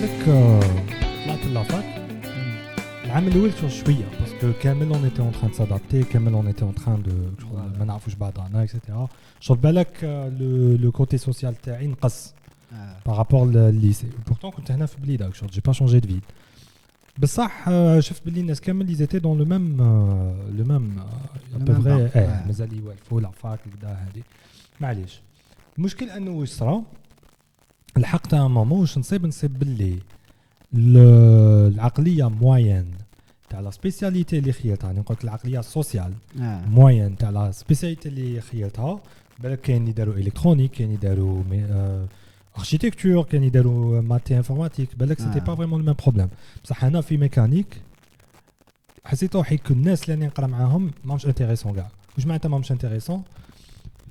لك طلعت لافاك العام الاول شويه باسكو كامل اون ايتي اون تران سادابتي كامل اون ايتي اون تران دو ما نعرفوش بعضنا اكسيتيرا شوف بالك لو كوتي سوسيال تاعي نقص بارابور للليسي بورتون كنت هنا في بليدك شوف جي با شونجي دو فيد بصح شفت باللي الناس كامل ils étaient dans le même à peu près مازال يوالفوا لافاك كدا هذه معليش المشكل انه واش صرا الحق تاع مامون واش نصيب باللي العقليه موين تاع لا سبيسياليتي اللي خيرتها انا قلت العقليه السوسيال موين تاع لا سبيسياليتي اللي خيرتها بالك كاين يداروا الكترونيك كاين يداروا اركيتكتور كاين يداروا ماتي انفورماتيك بالك سيتي با فريمون لو ميم بروبليم بصح انا في ميكانيك حسيت روحي كل الناس اللي نقرا معاهم ماهمش انتريسون كاع واش معناتها ماهمش انتريسون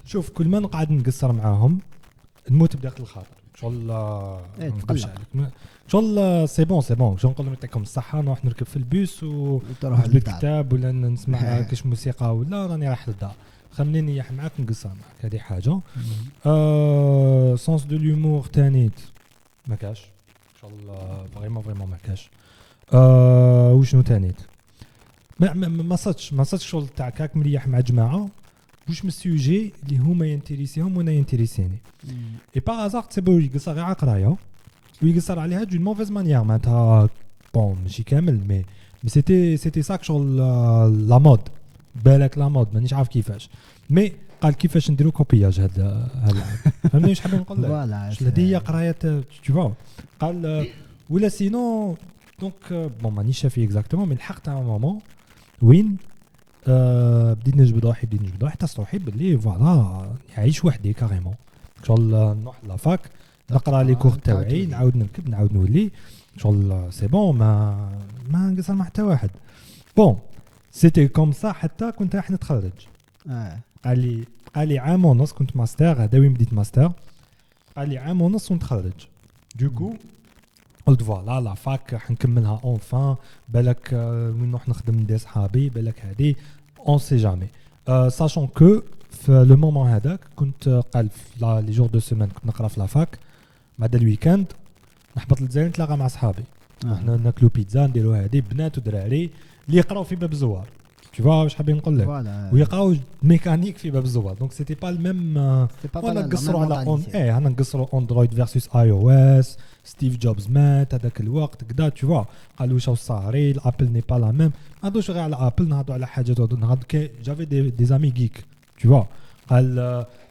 شوف كل ما نقعد نقصر معاهم نموت بداخل الخاطر شغل نقبش عليك شغل سي بون شغل نقول لهم يعطيكم الصحه نروح نركب في البوس ونجيب الكتاب ولا نسمع كاش موسيقى ولا راني رايح للدار خليني نيح معاك نقصر معاك هذه حاجه سونس دو لومور تانيت ما كاش شغل فريمون ما كاش وشنو تانيت ما صدش شغل تاع كاك مريح مع جماعه واش من السوجي اللي هما ينتريسيهم وانا ينتريسيني اي باغ ازار تسيبو يقصر غير قرايه ويقصر عليها دون موفيز مانيير معناتها بون ماشي كامل مي سيتي ساك شغل لا مود بالك لا مود مانيش عارف كيفاش مي قال كيفاش نديرو كوبياج هذا فهمني واش حاب نقول لك هذه قرايه تو قال ولا سينو دونك بون مانيش شافي اكزاكتومون مي الحق تاع مامون وين بديت نجبد روحي حتى روحي باللي فوالا نعيش وحدي كاريمون شغل نروح لافاك نقرا لي كور تاعي نعاود نركب نعاود نولي شغل سي بون ما نقصر مع حتى واحد بون سيتي كوم سا حتى كنت راح نتخرج قال لي عام ونص كنت ماستر هذا وين بديت ماستر قال لي عام ونص ونتخرج دوكو قلت فوالا لا فاك حنكملها اونفان بالك وين نروح نخدم ندير صحابي بالك هذه اون سي جامي ساشون كو في لو مومون هذاك كنت قال في لي جور دو سيمين كنت نقرا في لا فاك بعد الويكاند نحبط للجزائر نتلاقى مع صحابي احنا ناكلو بيتزا نديروا هذه بنات ودراري اللي يقراو في باب الزوار tu vois واش حابين نقول لك ويقراو ميكانيك في باب الزوار دونك سيتي با الميم انا نقصروا على اون انا نقصروا اندرويد فيرسوس اي او اس ستيف جوبز مات هذاك الوقت كدا tu vois قالوا واش صاري الابل ني با لا ميم هادوش غير على ابل نهضروا على حاجات نهضر جافي دي زامي جيك tu vois قال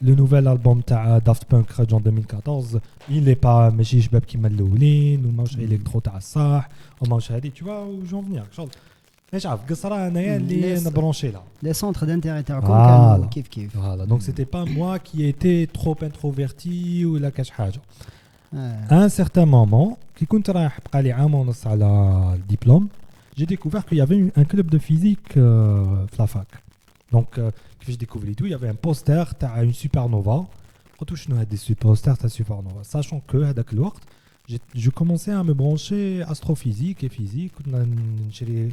لو نوفيل البوم تاع دافت بانك خرج en 2014 il est pas ماشي شباب كيما الاولين وماوش الكترو تاع الصح وماوش هذه tu vois وجون فينير شغل مش عارف قصرة انايا اللي نبرونشي لها لي سونتر دانتيري تاعكم كانوا كيف فوالا دونك سيتي با موا كي ايتي تروب انتروفيرتي ولا كاش حاجه ان سيغتان مومون كي كنت رايح بقى لي عام ونص على الدبلوم جي ديكوفير كو يافي ان كلوب دو فيزيك في لا فاك دونك كيفاش ديكوفريتو يافي ان بوستر تاع اون سوبر نوفا قلت شنو هاد البوستر تاع سوبر نوفا ساشون كو هذاك الوقت je commençais à me brancher astrophysique et physique نشري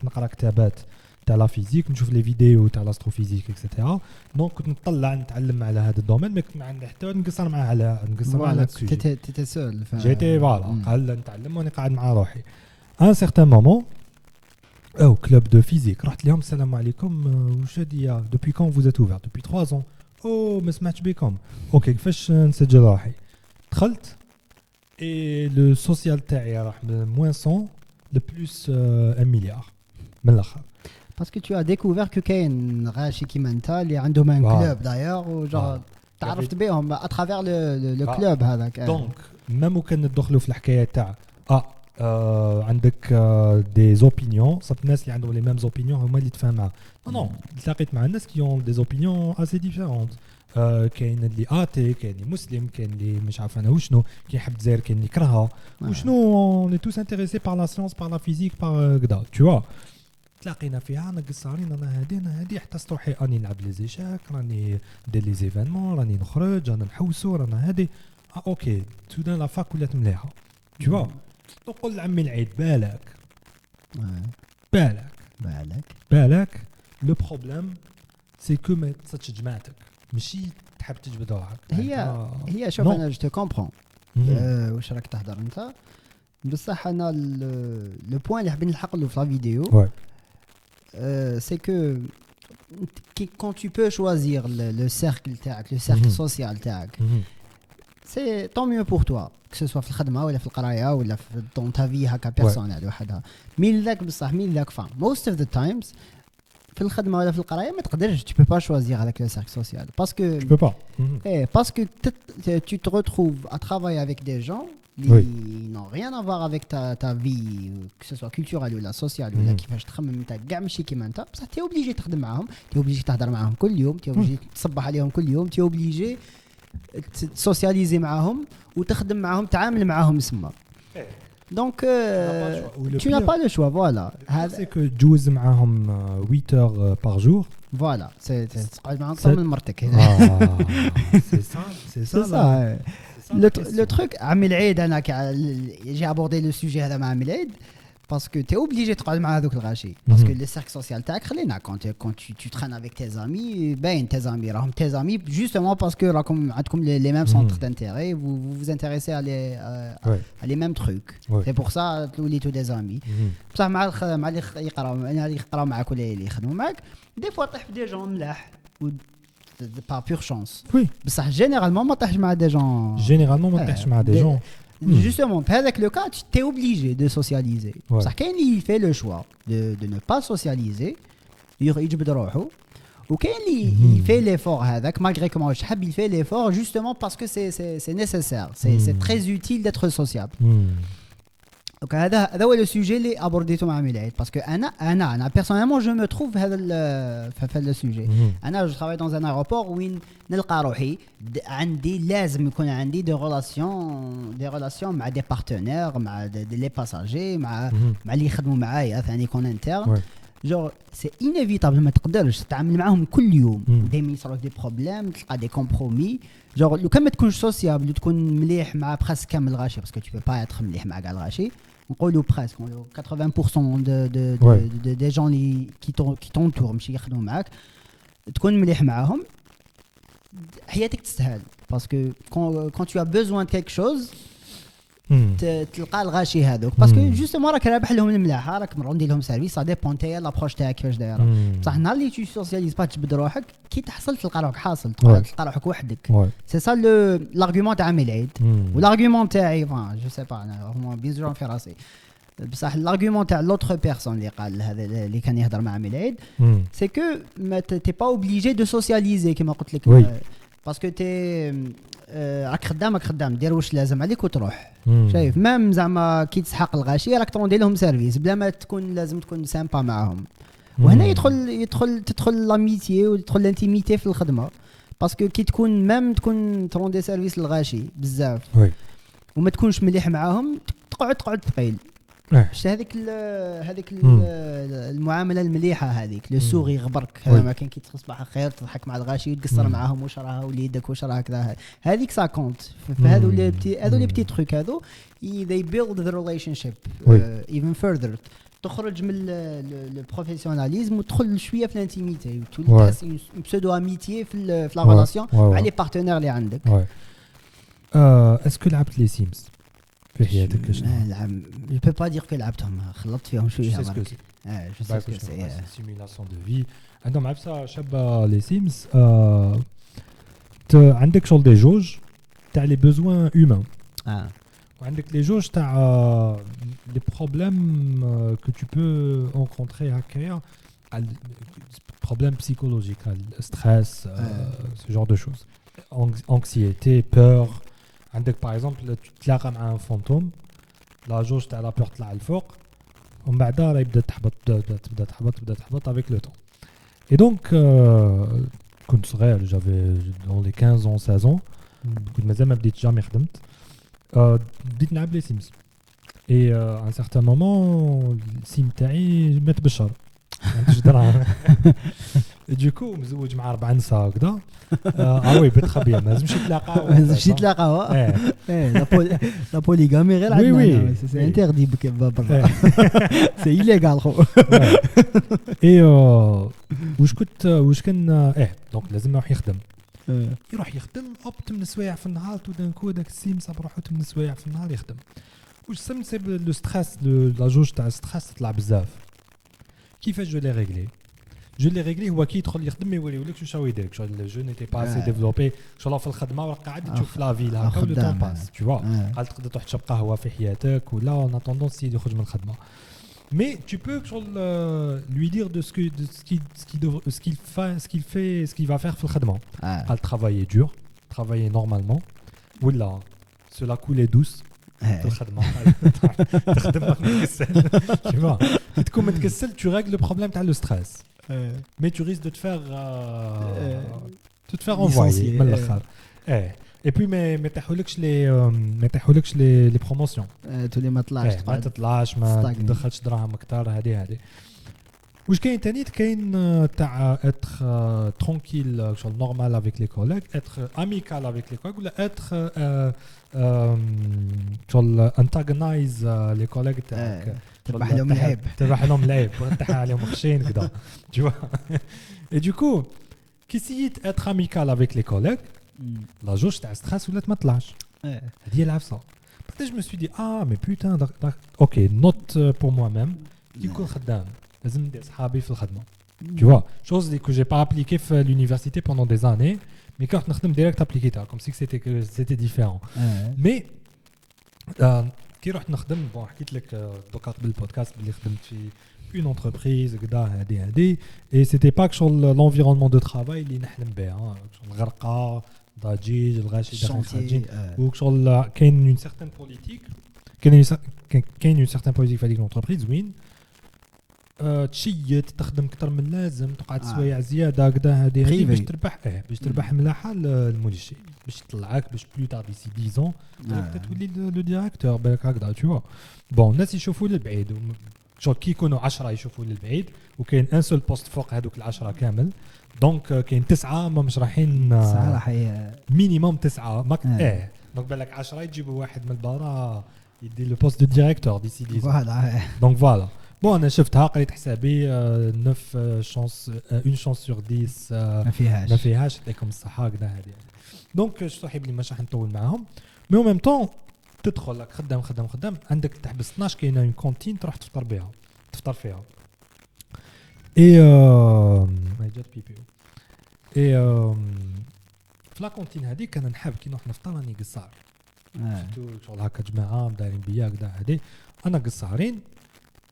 نقرا كتابات تاع لا فيزيك نشوف لي فيديو تاع الاستروفيزيك اكسيتيرا دونك كنت نطلع نتعلم على هذا الدومين ما كنت ما عندي حتى نقصر معاه على هذا السوجي تيتي سول جيتي فوالا قال نتعلم وانا قاعد مع روحي ان سيغتان مومون او كلوب دو فيزيك رحت لهم السلام عليكم واش هادي دوبي كون فوز ات اوفر دوبي 3 ans او ما سمعتش بكم اوكي كيفاش نسجل روحي دخلت et le social تاعي راح من -100 de plus 1 milliard من الاخر parce que tu as découvert que كاين غاشي كيما انت اللي عندهم ان كلوب داير وجا تعرفت بهم à travers le club هذاك دونك ميم كان ندخلوا في الحكايه تاع عندك دي زوبينيون صافي الناس اللي عندهم لي ميم زوبينيون هما اللي تفاهمها نو تلاقيت مع الناس كي اون دي زوبينيون اسي ديفيرونت كاين اللي اتي كاين اللي مسلم كاين اللي مش عارف انا وشنو كاين يحب الجزائر كاين اللي يكرهها وشنو اون توس انتريسي بار لا سيونس بار لا فيزيك بار كدا tu vois تلاقينا فيها انا قصارين انا هادي حتى روحي راني نلعب لي زيشاك راني ندير لي زيفينمون راني نخرج انا نحوسو رانا هادي اوكي سودان لا فاك ولات مليحه tu vois تقول لعمي العيد بالك لو بروبليم سي كو ما تصدش جماعتك ماشي تحب تجبد روحك هي شوف انا جو كومبرون واش راك تهضر انت بصح انا لو بوين اللي حابين نلحق له في لا فيديو c'est que quand tu peux choisir le cercle تاعك le cercle social تاعك c'est tant mieux pour toi que ce soit في الخدمه ولا في القرايه ولا في dans ta vie هكا بيرسونيل وحدها مين ذاك بصح مين ذاك فان most of the times في الخدمه ولا في القرايه ما تقدرش tu peux pas choisir avec le cercle social parce que tu peux pas parce que tu te retrouves à travailler avec des gens qui n'ont rien à voir avec ta vie que ce soit culturelle ou la sociale ou كيفاش تخمم انت كاع ماشي كيما انت بصح تي اوبليجي تخدم معاهم تي اوبليجي تهضر معاهم كل يوم تي اوبليجي تصبح عليهم كل يوم تي اوبليجي تسوسياليزي معاهم وتخدم معاهم تعامل معاهم سما donc tu n'as pas le choix voilà c'est que تجوز معاهم 8 heures par jour voilà c'est تقعد معاهم اكثر من مرتك c'est ça le truc عمي العيد انا j'ai abordé le sujet هذا مع عمي العيد parce que tu es obligé تقعد مع هذوك الغاشي parce que le cercle social تاعك خلينا quand tu traînes avec tes amis باين tes amis راهم tes amis justement parce que راكم عندكم les mêmes centres d'intérêt vous vous intéressez à les mêmes trucs c'est pour ça توليتوا des amis بصح مع اللي يقراو معاك ولا اللي يخدموا معاك des fois طيح في des gens ملاح par pure chance بصح généralement ما طيحش مع des gens justement avec le cas tu es obligé de socialiser بصح كاين اللي fait le choix de ne pas socialiser يجبد روحه وكاين اللي fait l'effort هذاك malgré que ماهوش حاب il fait l'effort justement parce que c'est nécessaire c'est très utile d'être sociable donc هذا هو le sujet اللي abordيته مع ميلاد parce que انا personnellement je me trouve هذا le sujet انا je travaille dans un aéroport وين نلقى روحي عندي لازم يكون عندي des relations مع des partenaires مع les passagers مع اللي يخدموا معايا ثاني يكون interne genre c'est inévitable ما تقدرش تتعامل معاهم كل يوم دائما يصيروا des problèmes تلقى des compromis genre لو كان ما تكونش sociable وتكون مليح مع presque كامل الغاشي parce que tu peux pas être مليح مع كاع الغاشي نقولوا presque 80% des gens qui t'entourent ماشي يخدموا معاك تكون مليح معاهم حياتك تستاهل parce que quand tu as besoin de quelque chose تلقى الغاشي هذوك باسكو جوستومون راك رابح لهم الملاحه راك مروندي لهم سيرفيس سا ديبون تاع لابروش تاعك كيفاش دايره بصح نهار اللي تو سوسياليز با تجبد روحك كي تحصل تلقى روحك حاصل تلقى روحك وحدك سي سا لارغومون تاع ميلاد والارغومون تاعي جو سي با انا هما بيزجون في راسي بصح الارغومون تاع لوتر بيرسون اللي قال هذا اللي كان يهضر مع ميلاد سي كو ما تي با اوبليجي دو سوسياليزي كيما قلت لك باسكو تي راك خدام دير واش لازم عليك وتروح شايف مام زعما كي تسحق الغاشي راك تروندي لهم سيرفيس بلا ما لازم تكون سامبا معاهم وهنا تدخل لاميتي وتدخل الانتيميتي في الخدمه باسكو كي تكون تروندي سيرفيس للغاشي بزاف وما تكونش مليح معاهم تقعد ثقيل هذيك المعامله المليحه هذيك لو سوري غبرك هذا ما كان كي تصبح خير تضحك مع الغاشي وتقصر معاهم واش راها وليدك واش راه كذا هذيك سا كونت فهذو لي بتي تروك هذو they build the relationship even further تخرج من البروفيسيوناليزم وتدخل شويه في الانتيميتي وتولي تحس بسودو اميتي في لا ريلاسيون مع لي بارتنير اللي عندك اسكو لعبت لي سيمز في حياتك لا جو بو با دير كو لعبتهم خلطت فيهم شويه جو سي سي سيميلاسيون دو في عندهم عبسه شابه لي سيمز عندك شغل دي جوج تاع لي بوزوان هيومان وعندك لي جوج تاع لي بروبليم كو تو بو rencontrer هكايا بروبليم بسيكولوجيك ستريس ce genre de choses anxiété peur عندك باغ اكزومبل تلاقى مع ان فانتوم لا جوج تاع لا بور طلع الفوق ومن بعد راه يبدا تحبط افيك لو طون اي دونك كنت صغير جافي دون لي 15 ans 16 ans كنت مازال ما بديت جامي خدمت بديت نلعب لي سيمز اي ان سارتان مومون السيم تاعي مات بالشهر عنديش دراهم دوكو مزوج مع 4 نساء هكذا وي بيت خبيه ما لازمش يتلاقاو لا بوليغامي غير عندنا سي انتردي برا سي ايليغال خو اي واش كان دونك لازم يروح يخدم يروح يخدم 8 سوايع في النهار ودانكو داك السيم صاب روحو 8 سوايع في النهار يخدم واش سي لو ستريس لا جوج تاع ستريس تطلع بزاف كيفاش جو لي ريغلي جو لي ريغلي هو كي يدخل يخدم ما يوليولكش واش يدير شغل جو نيتي با اسي ديفلوبي شغل في الخدمه وراك قاعد تشوف لا فيل هكا ولو طون باس tu vois قال تقدر تروح تشرب قهوه في حياتك ولا اون اتوندونس يخرج من الخدمه mais tu peux lui dire de ce qu'il va faire في الخدمه قال travailler dur travailler normalement ولا cela couler douce في الخدمه تخدم ما تكسل tu vois تكون متكسل tu règles le problème تاع le stress mais tu risques de te faire envoyer من الاخر et puis ما تحولكش لي بروموسيون تولي ما تطلعش ما تدخلش دراهم اكثر هذه واش كاين تاني كاين تاع اتر ترونكيل شغل نورمال افيك لي كوليغ اتر اميكال افيك لي كوليغ ولا اتر شغل انتاغنايز لي كوليغ تاعك تربح لهم العيب وتحى عليهم خشين كذا tu vois et du coup كي سيت اتر اميكال افيك لي كوليغ لا جوج تاع ستريس ولات ما طلعش هذه هي العفسه بقيت جو مي سوي دي مي بوتان اوكي نوت بور موا ميم كي نكون خدام لازم ندير صحابي في الخدمه tu vois chose que j'ai pas appliqué في l'université pendant des années mais quand نخدم direct appliqué comme si c'était différent mais كي رحت نخدم بون حكيت لك دوكا قبل البودكاست بلي خدمت في une entreprise كدا هادي et c'était pas que l'environnement de travail اللي نحلم به الغرقه ضجيج الغاشي داخل خارجين وشغل كاين une certaine politique كاين une certaine politique في هذيك الانتربريز وين تشيت تخدم اكثر من اللازم تقعد سوايع زياده كدا هذه باش تربح باش تربح ملاحه المولشي باش يطلعك باش بلو تاع ديسي 10 ans تولي لو ديريكتور بالك هكذا tu vois بون الناس يشوفوا للبعيد شغل كي يكونوا 10 يشوفوا للبعيد وكاين ان سول بوست فوق هذوك ال10 كامل دونك كاين 9 ما مش رايحين صراحه مينيموم 9 دونك بالك 10 يجيبوا واحد من البارا يدير لو بوست دو ديريكتور ديسي 10 دونك فوالا بون انا شفتها قريت حسابي 9 شانس 1 شانس سور 10 ما فيهاش لكم الصحه كذا هذه دونك صاحب لي مش راح نطول معاهم مي او ميم طون تدخل لك خدام عندك تحبس 12 كاينه اون كونتين تروح تفطر فيها اي ما جات بيبيو اي في لا كونتين هذيك انا نحب كي نروح نفطر راني قصار شغل هكا جماعه دايرين بيا كذا هذه انا قصارين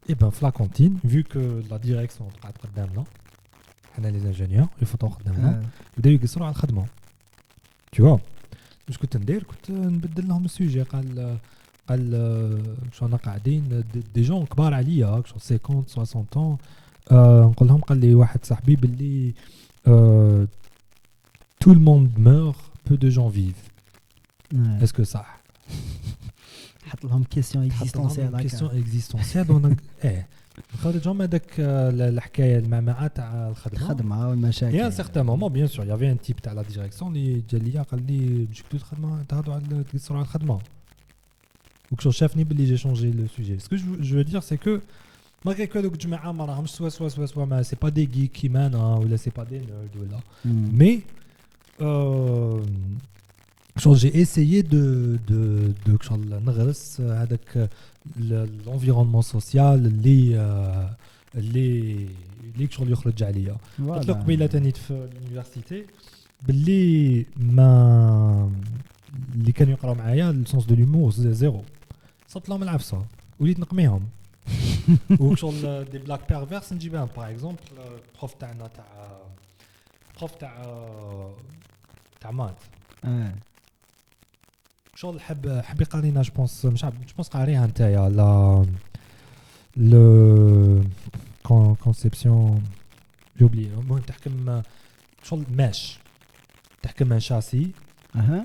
اي بان في لا كونتين فيو كو لا ديريكسيون قاعد قدامنا حنا لي انجينيور يفوتو قدامنا بداو يقصروا على الخدمه tu vois واش كنت ندير كنت نبدل لهم السوجي قال شو انا قاعدين دي جون كبار عليا شو 50 60 طون نقول لهم قال لي واحد صاحبي باللي tout le monde meurt peu de gens vivent est-ce que صح حط لهم كيسيون اكزيستونسيال دونك خرجوا من هذاك الحكايه المعمعه تاع الخدمه والمشاكل يا سيغتان مومون بيان سور يافي ان تيب تاع لا ديريكسيون اللي جا ليا قال لي مشيتو الخدمه تهضروا على تقصروا على الخدمه وكشو شافني باللي جي شونجي لو سوجي سكو جو دير سي كو ماغري كو دوك الجماعه ما راهمش سوا ما سي با دي غي كيمانا ولا سي با دي نيرد ولا مي j'ai essayé de نغرس هذاك l'environnement social اللي شغل يخرج عليا قلت لك قبيله ثاني في اليونيفرسيتي باللي ما اللي كانوا يقراو معايا السونس دو لومور زيرو صوت لهم العفسه وليت نقميهم وشغل دي بلاك بيرفيرس نجيبها باغ اكزومبل بروف تاعنا تاع مات شغل حب يقارينا جو بونس مش عارف جو بونس قاريها نتايا لا لو كونسيبسيون جوبلي المهم تحكم شغل ماش تحكم un châssis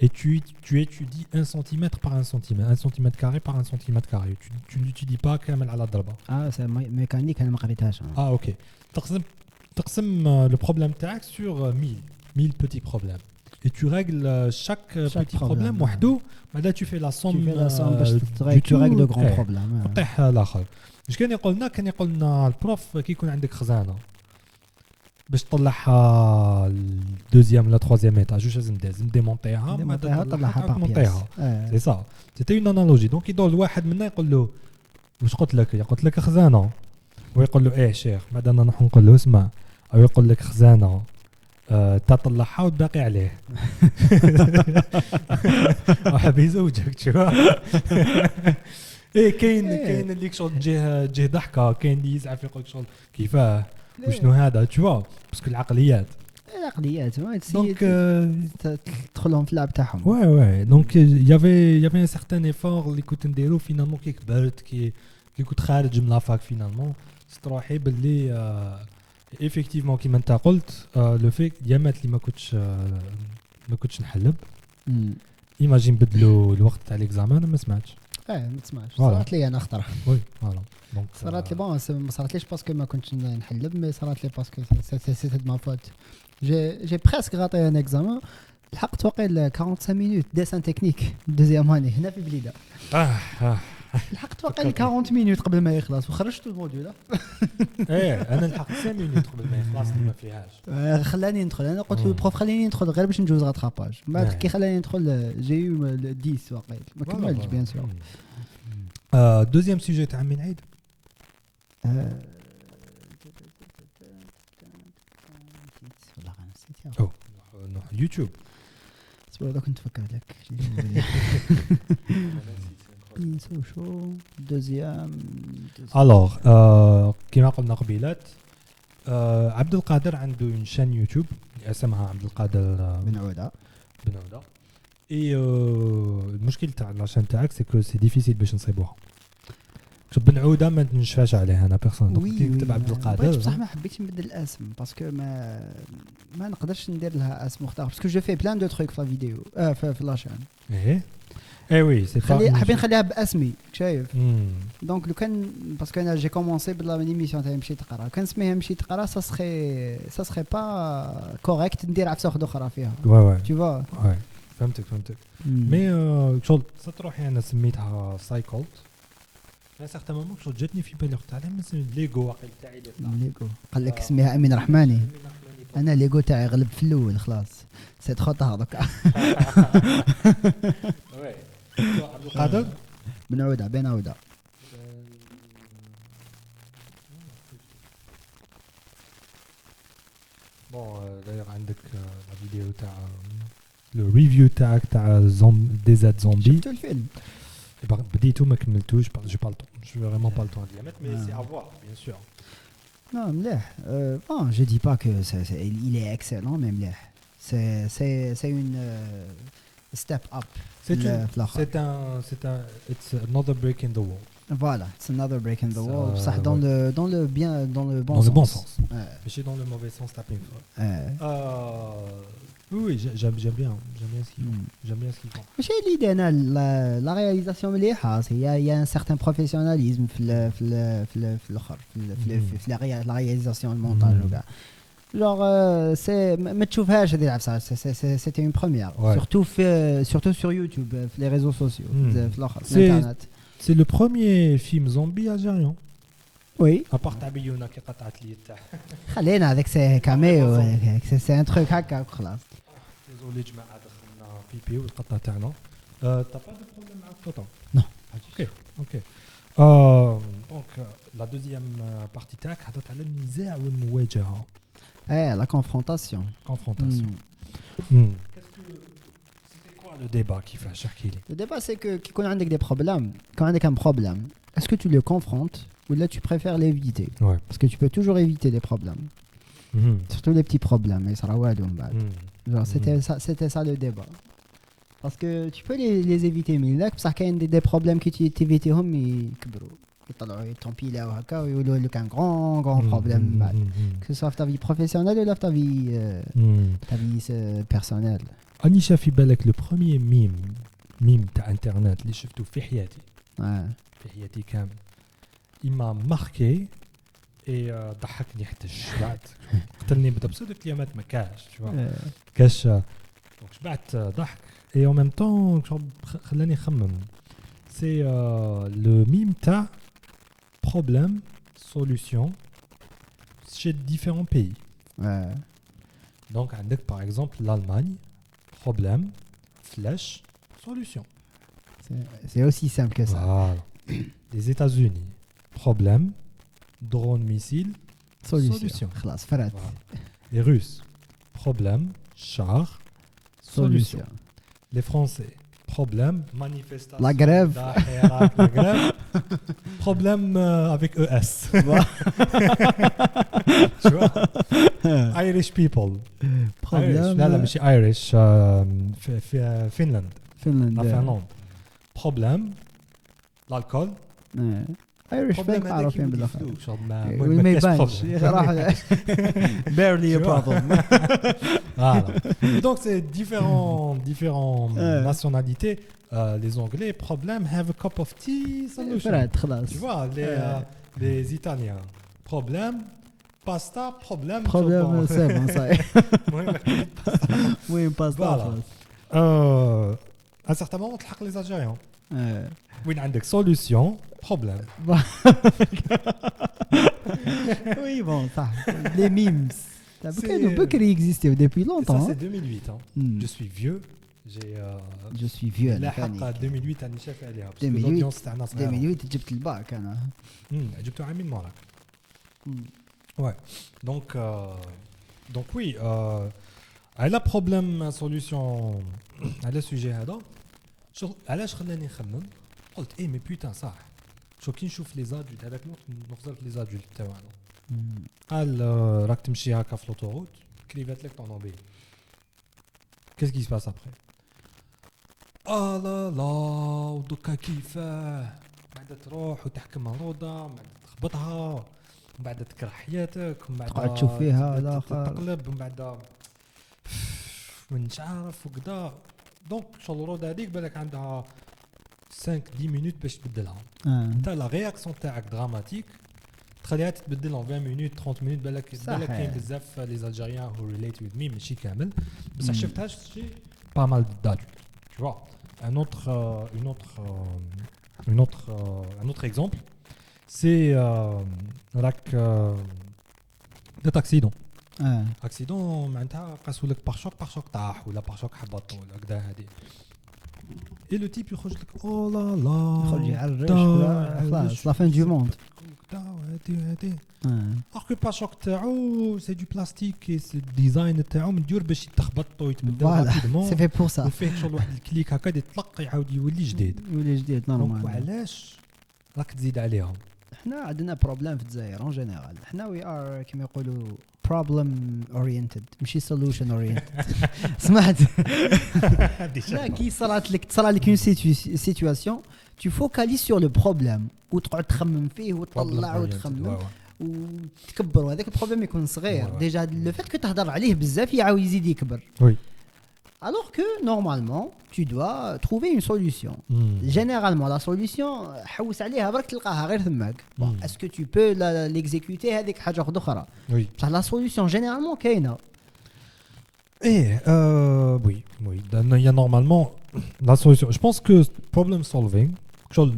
et tu étudies 1 cm par 1 cm 1 cm carré par 1 cm carré tu n'étudies pas كامل على الضربه سي ميكانيك انا ما قريتهاش اوكي تقسم le problème تاعك sur 1000 petits problèmes et tu règles chaque petit problème وحده بعدا tu fais la somme باش tu règles de grands problèmes طيح الاخر اش كان يقولنا البروف كي يكون عندك خزانه باش تطلعها الدوزيام لا تروزيام ايطاج واش لازم ديمونطيها طلعها سي سا سيتي اون انالوجي دونك يدور الواحد منا يقول له واش قلت لك خزانه ويقول له ايه شيخ بعد انا نروح نقول له اسمع او يقول لك خزانه تطلعها وتباقي عليه وحاب يزوجك تشوف ايه كاين اللي شغل جه ضحكه كاين اللي يزعف يقول شغل كيفاه وشنو هذا تشوف باسكو العقليات دونك تدخلهم في اللعب تاعهم ouais donc il y avait un certain effort اللي كنت نديرو finalement كي كبرت كي كنت خارج من لافاك finalement استروحي باللي effectivement كيما انت قلت لو فيك ديامات اللي ما كنتش نحلب ايماجين بدلوا الوقت تاع ليكزامان ما سمعتش ما تسمعش صارت لي انا خطره وي فوالا دونك صارت لي بون ما صارتليش باسكو ما كنتش نحلب مي صارت لي باسكو سي ما فوت جي بريسك غاطي ان اكزامان لحقت واقيلا 45 مينوت ديسان تكنيك دوزيام اني هنا في بليده لحقت واقيلا 40 مينوت قبل ما يخلص وخرجت الموديول ايه انا لحقت 5 مينوت قبل ما يخلص ما فيهاش خلاني ندخل انا قلت له البروف خليني ندخل غير باش نجوز غاتراباج بعد كي خلاني ندخل جي 10 واقيلا ما كملتش بيان سور دوزيام سوجي تاع من عيد نروح يوتيوب صبر دوك نتفكر لك بينسو شو دوزيام الوغ كيما قلنا قبيلات عبد القادر عنده اون شان يوتيوب اسمها عبد القادر بن عوده اي المشكل تاع لاشين تاعك سي كو سي ديفيسيل باش نصيبوها شوف بن عوده ما نشفاش عليه انا بيرسون كتب عبد القادر بصح ما حبيتش نبدل الاسم باسكو ما نقدرش ندير لها اسم مختار باسكو جو في بلان دو تروك في الفيديو في لاشين اي وي سي حابين نخليها باسمي شايف دونك لو كان باسكو انا جي كومونسي بلا ميسيون تاع مشيت تقرا كان سميها مشيت تقرا سا سخي با كوريكت ندير عفسه اخرى فيها وي tu vois فهمتك مي شغل تروحي انا سميتها سايكولت لا سيغتان مومون شغل جاتني في بالي قلت علاه مثلا ليغو واقيلا تاعي ليغو قال لك اسميها امين رحماني انا ليغو تاعي غلب في الاول خلاص سي تخوطها دوكا وي عبد القادر بن عوده بن عوده بون داير عندك الفيديو تاع لو ريفيو تاعك تاع دي زاد زومبي شفتوا الفيلم بديتو ما كملتوش جو با فريمون با لو ديال مي سي افوار بيان سور non مليح bon je dis pas que il est excellent mais مليح c'est une step up c'est un it's another break in the wall voilà it's another break in the wall صح dans le bien dans le bon sens ماشي dans le mauvais sens tapping oui j'aime bien ce qu'ils font j'aime bien ce qu'ils font ماشي l'idée انا la réalisation مليحه il y a un certain professionnalisme في الاخر في la réalisation المونتاج وكاع genre c'est ما تشوفهاش هذه العفسه c'était une première surtout sur YouTube في les réseaux sociaux في الاخر في الانترنت c'est le premier film zombie algérien وي ابارت تاع بيونا كي قطعت لي تاع خلينا هذاك سي كاميو سي ان تروك هكا وخلاص ديزولي جماعه دخلنا بيبي والقطه تاعنا تا با دو بروبليم مع القطه نو اوكي دونك لا دوزيام بارتي تاعك هضرت على النزاع والمواجهه لا كونفرونطاسيون c'était quoi le débat كيفاش احكي لي le débat c'est que كي يكون عندك des problèmes quand عندك un problème est-ce que tu le confrontes ou là tu préfères l'éviter parce que tu peux toujours éviter les problèmes surtout les petits problèmes mais ça والو من بعد genre c'était ça le débat parce que tu peux les éviter mais là بصح كاين des problèmes qui تيفيتيهم يكبروا يطلعوا يتومبيلاو هكا ويقولوا لك un grand problème que ce soit في ta vie professionnelle ou là في ta vie personnelle اني شاف في بالك لو بروميير ميم تاع انترنت اللي شفته في حياتي في حياتي كامل إما ماركي اي ضحكني حتى شبعت قتلني بتبسط الكلمات ما كاش دونك شبعت ضحك اي او ميم طون خلاني نخمم سي لو ميم تاع بروبليم سوليوشن chez différents pays Donc عندك par exemple l'Allemagne, problème, flèche, solution. C'est aussi simple que ça. Voilà. Les États-Unis, problème, drone, missile, solution. خلاص فرات. Voilà. Les Russes, problème, char, solution. Les Français, problème, manifestation. La grève. La grève. Problème avec ES. Tu vois? Irish people. Problème. لا مش Irish. Finland. La Finlande. Problème, l'alcool. Irish problème bank معروفين بالآخر. ما يبانش راح barely a problem. Voilà. Donc c'est différents nationalités. Les Anglais, problème, have a cup of tea, solution. فرات خلاص. Tu vois, les Italiens, problème, pasta, problème. Problème c'est bon ça. Oui, pasta. Voilà. À un certain moment, on les Algériens. وين عندك solution, problème. Oui, bon, ça. Les memes. Ça peut exister depuis longtemps. Ça, c'est 2008. Hein. Je suis vieux. Je suis vieux. لاحق 2008 أنا شايف عليها. 2008 جبت الباك أنا. جبته عامين مالك. Ouais. Donc oui. على problème solution على السوجي هذا. علاش خلاني نخمم؟ قلت مي بوتان صح. شو كي نشوف لي زادولت هذاك الوقت نخزر في لي زادولت تاعنا. قال راك تمشي هكا في لوطوروت كريفات لك طونوبيل. Qu'est-ce qui se passe après? لا لا ودوكا كيفاه بعد تروح وتحكم روضه بعد تخبطها ومن بعد تكره حياتك ومن بعد تقعد تشوف فيها الاخر تقلب ومن بعد مش عارف وكذا. دونك شغل روضه هذيك بالك عندها 5 10 مينوت باش تبدلها. انت لا رياكسيون تاعك دراماتيك تخليها تتبدل en 20 minutes 30 minutes بالك كاين بزاف لي الجيريان هو ريليت وذ مي ماشي كامل بصح شفتها شي با مال دادولت. Tu vois, un autre exemple, c'est cet accident. Accident, معناتها قاسوا لك بارشوك طاح ولا بارشوك هبط ولا كذا هذه. Et le type يخرج لك oh là là يخرج يعرج خلاص لا فين دو موند. Alors que pare-choc تاعو c'est du plastique et c'est design تاعو مديور باش يتخبط ويتبدل rapidement. C'est fait pour ça. وفيه شغل واحد الكليك هكا يطلق يعاود يولي جديد. نورمال. وعلاش راك تزيد عليهم؟ احنا عندنا بروبليم في الجزائر اون جينيرال. احنا وي ار كيما يقولوا problem oriented ماشي solution oriented. سمعت؟ لا كي صرا لك une situation tu focalises sur le problème وتقعد تخمم فيه وتطلع وتخمم وتكبر وهذاك البروبليم يكون صغير ديجا لو فيت كو تهضر عليه بزاف يعاود يزيد يكبر. Oui. Alors que normalement tu dois trouver une solution. Généralement la solution حوس عليها برك تلقاها غير ثماك. Est-ce que tu peux l'exécuter هذيك حاجه اخرى. Oui. بصح la solution généralement كاينه. Oui. Il y a normalement la solution. Je pense que problem solving شغل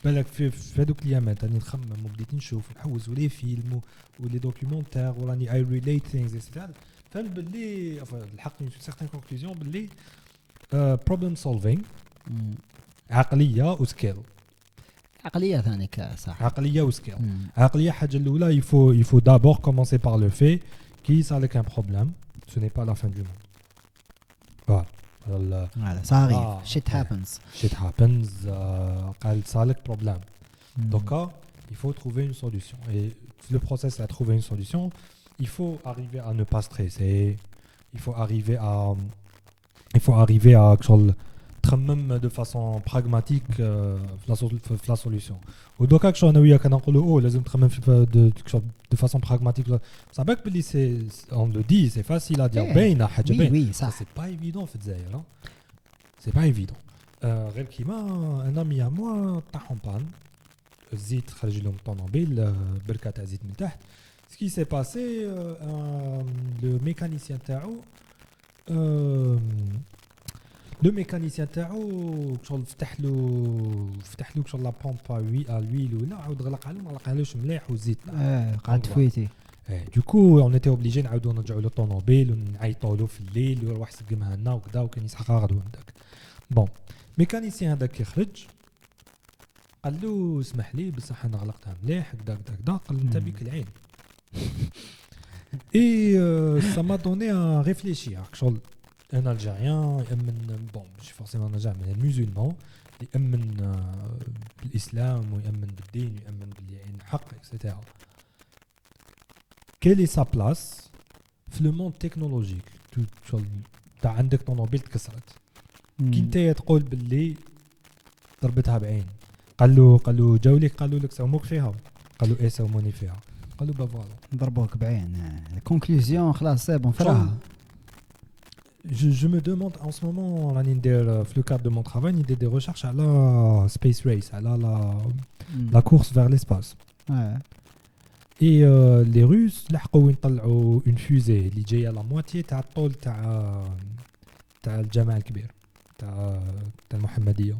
بالك في هذوك الايامات راني نخمم وبديت نشوف نحوس ولي فيلم ولي دوكيومونتير وراني اي ريليت ثينجز اكسترا فهمت باللي لحقني في سيغتان كونكلوزيون باللي بروبلم سولفينغ عقليه وسكيل. عقليه ثانيك صح. عقليه وسكيل. عقليه حاجه الاولى il faut d'abord commencer par le fait qu'il y a un problème, ce n'est pas la fin du monde. Voilà, ça arrive. Shit happens. Shit happens. قال صالك problème. Donc il faut trouver une solution. Et le process à trouver une solution, il faut arriver à ne pas stresser. Il faut arriver à تخمم de façon pragmatique la solution. ودوكا كشو انا وياك نقولوا لازم تخمم de façon pragmatique. Ça veut que on le dit, c'est facile à dire. باينه حاجه باينه. Ça c'est pas évident في الجزائر. C'est pas évident. غير كيما un ami à moi طاح en panne. الزيت خرج لهم طونوبيل بركه تاع زيت من تحت. Ce qui s'est passé le mécanicien تاعو لو ميكانيسيان تاعو شغل فتح له شغل لا بومب ا l'huile ولا عاود غلق عليه ما لقاهالوش مليح والزيت قعد فويتي. Du coup on était obligé نعاودو نرجعوا له طونوبيل ونعيطوا له في الليل ويروح يسقمها لنا وكذا وكان يسحقها غدوه هذاك بون ميكانيسيان هذاك يخرج قال له اسمح لي بصح انا غلقتها مليح هكذا هكذا هكذا قال له انت بيك العين اي ça m'a donné à réfléchir شغل انا الجيريان يامن بون مش فورسيمون انا جامع المسلمان يامن بالاسلام ويامن بالدين ويامن باللي عين حق اكسيتيرا quelle est sa place في le monde technologique تاع عندك طونوبيل تكسرت كي انت تقول باللي ضربتها بعين قالوا جاو لك قالوا لك ساوموك فيها قالوا ايه ساوموني فيها قالوا با فوالا ضربوك بعين كونكلوزيون خلاص سي بون فراها Je me demande en ce moment, le cadre de mon travail, il y a des recherches à la space race, à la course vers l'espace. Ouais. Et les Russes, ils ont une fusée qui est à la moitié de la tôle de الجامع الكبير تاع المحمدية.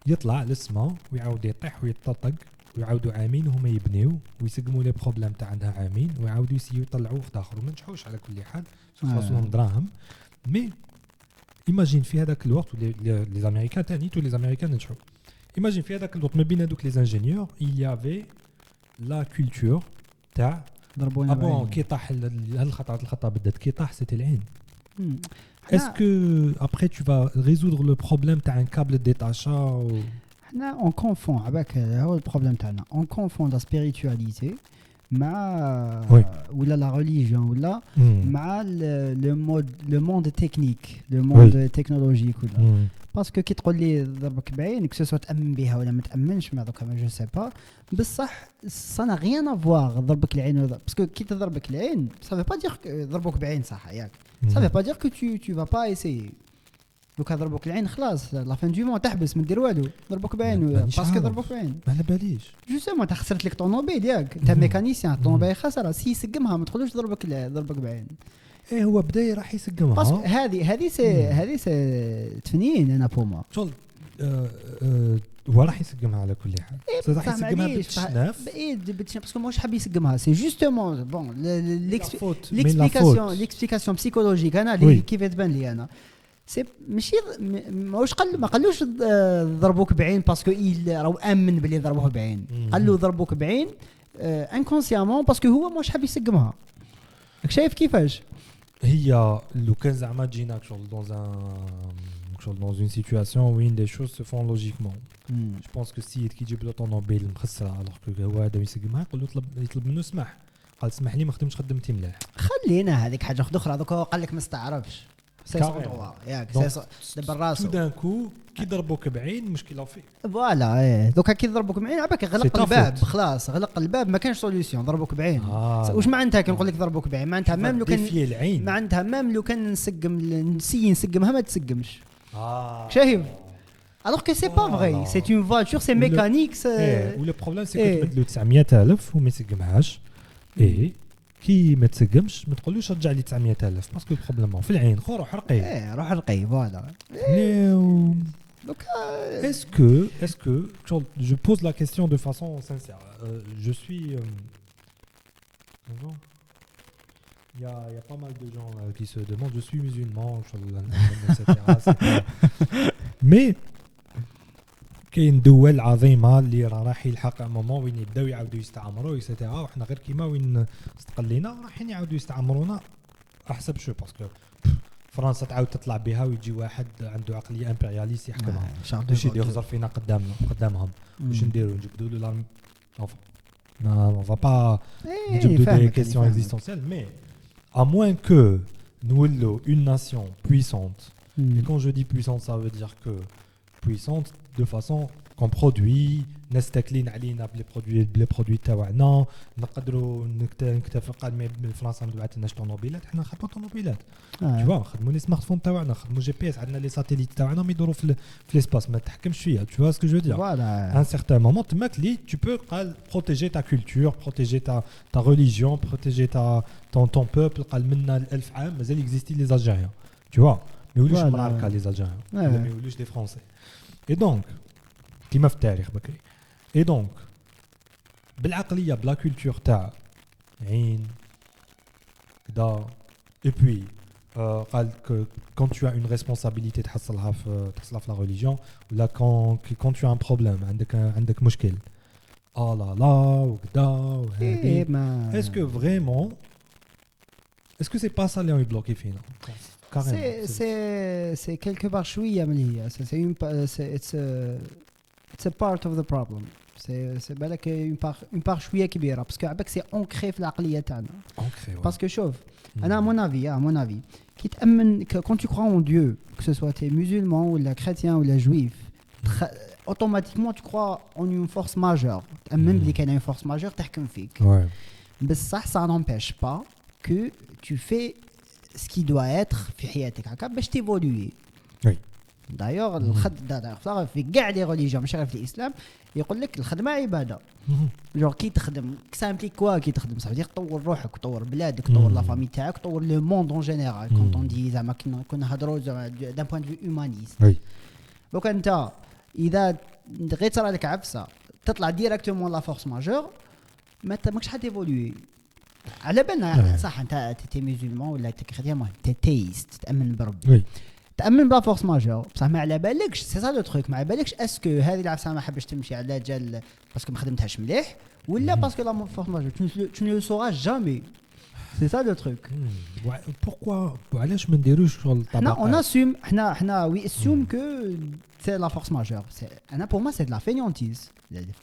يطلع للسما ويعاود يطيح ويتطق ويعاودوا عامين وهما يبنيو ويسقموا لي بروبليم تاع عندها عامين ويعاودوا يسيو يطلعوا في اخر وما نجحوش على كل حال خاصهم دراهم مي ايماجين في هذاك الوقت لي زاميريكان ثاني تو لي زاميريكان نجحوا ايماجين في هذاك الوقت ما بين هذوك لي انجينيور il y avait la culture تاع ضربونا بعين كي طاح الخطا بدات كي طاح سيتي العين. Est-ce que après tu vas résoudre le problème t'as un câble détachant ou... on confond avec le problème تاعنا on confond la spiritualité مع ولا la religion ولا مع le monde technique le monde technologique ولا باسكو كي تقول لي ضربك بعين كو سو تامن بها ولا ما تامنش ما دوكا ما جو سي با بصح سا غيان افوار ضربك العين باسكو كي تضربك العين سا فا با دير ضربوك بعين صح ياك سا فا با دير كو tu vas pas essayer دوكا ضربوك العين خلاص لا فان دو مون تحبس ما دير والو ضربوك بعين باسكو ضربوك بعين ما على باليش جوستومون انت خسرت لك طونوبيل ياك انت ميكانيسيان الطونوبيل خسرها سي يسقمها ما تقولوش ضربك بعين ايه هو بدا راح يسقمها باسكو هذه تفنين انا بوما شغل هو راح يسقمها على كل حال راح يسقمها بالشناف باسكو ماهوش حاب يسقمها سي جوستومون بون ليكسبليكاسيون بسيكولوجيك انا اللي كيف تبان لي انا سي ماشي ماهوش ما قالوش ضربوك بعين باسكو راهو امن بلي ضربوه بعين قال له ضربوك بعين انكونسيامون باسكو هو ماهوش حاب يسقمها راك شايف كيفاش هي لو كان زعما تجينا dans une situation où les choses se font logiquement. Je pense que si qui يجيب له طونوبيل مخسره alors que هو هذا يسقمها يقول له يطلب منه سمح قال سمح لي ما خدمتش خدمتي مليح خلينا هذيك حاجه اخرى دوك قال لك ما استعرفش سي سون دروا ياك سي دبر راسو دان كو كي ضربوك بعين مشكله فيك فوالا دوكا كي ضربوك بعين عباك غلق الباب خلاص غلق الباب ما كانش سوليوشن ضربوك بعين واش معناتها كي نقول لك ضربوك بعين معناتها ميم لو كان معناتها ميم لو كان نسقمها ما تسقمش شايف alors que c'est pas vrai c'est une voiture c'est mécanique ou le problème c'est que تبدلوا 900,000 وما يسقمهاش ايه كي ما تسقمش ما تقولوش رجع لي 900,000 باسكو البروبليم في العين خو روح رقي روح رقي فوالا donc est-ce que je pose la question de façon sincère je suis il y a pas mal de gens qui se demandent je suis musulman etc. mais كاين دول عظيمه اللي راح يلحق مومون وين يبداو يعاودوا يستعمروا اكسيتيرا وحنا غير كيما وين استقلينا رايحين يعاودوا يستعمرونا احسب شو باسكو فرنسا تعاود تطلع بها ويجي واحد عنده عقليه امبرياليست يحكمها باش يخزر فينا قدامهم واش نديروا نجبدوا له on va pas نجبدوا des questions existentielles mais à moins que nous une nation puissante et quand je dis puissante ça veut dire que puissante de façon qu'on produit نستكلين علينا بلي برودوي تاعنا نقدروا نكتفوا قال من فرنسا ما تبعث لناش طوموبيلات حنا نخدموا طوموبيلات تشوا نخدموا لي سمارت فون تاعنا نخدموا جي بي اس عندنا لي ساتيليت تاعنا ما يدوروا في ليسباس ما تحكمش فيها تشوا سكو جو دير à un certain moment تماك لي tu peux protéger ta culture protéger ta religion protéger ton peuple قال منا 1000 عام مازال يكزيستي لي الجيريان tu vois ما يولوش مراكا لي الجيريان ما يولوش لي فرونسي et donc كيما في التاريخ بكري et donc بالعقليه بلا كولتور تاع عين كدا et puis قال que quand tu as une responsabilité تحصلها في la religion ولا quand tu as un problème عندك مشكل لا وكدا وهذه est-ce que vraiment est-ce que c'est pas ça اللي يبلوكي فينا c'est quelque part شويه من هي it's a part of the problem c'est بالك une part شويه كبيره باسكو عباك سي ancré في العقليه تاعنا باسكو شوف انا à mon avis qui تامن quand tu crois en Dieu que ce soit t'es musulman ou la chrétien ou la juif automatiquement tu crois en une force majeure تامن بلي كاينه une force majeure تحكم فيك بصح ça n'empêche pas que tu fais ce qui doit être في حياتك هكا باش تيفولوي دايوغ الخدمه في كاع لي ريليجيون ماشي غير في الاسلام يقول لك الخدمه عباده جور كي تخدم سامبلي كوا كي تخدم صافي تطور روحك تطور بلادك تطور لا فامي تاعك تطور لو موند اون جينيرال كونت اون دي زعما كنا نهضروا دان بوين دو هيومانيست دوك انت اذا غير تصرى لك عفسه تطلع ديريكتومون لا فورس ماجور ما ماكش حتيفولوي على بالنا صح انت تي ميزولمان ولا كريستيان تي تيست تامن بربي تامن بلا فورس ماجور بصح ما على بالكش سي سا لو تروك ما على بالكش اسكو هذه العفسه ما حبش تمشي على جال باسكو ما خدمتهاش مليح ولا باسكو لا فورس ماجور tu ne le sauras jamais c'est ça le truc pourquoi علاش ما نديروش شغل الطبقه on assume حنا we assume que c'est la force majeure انا pour moi c'est de la fainéantise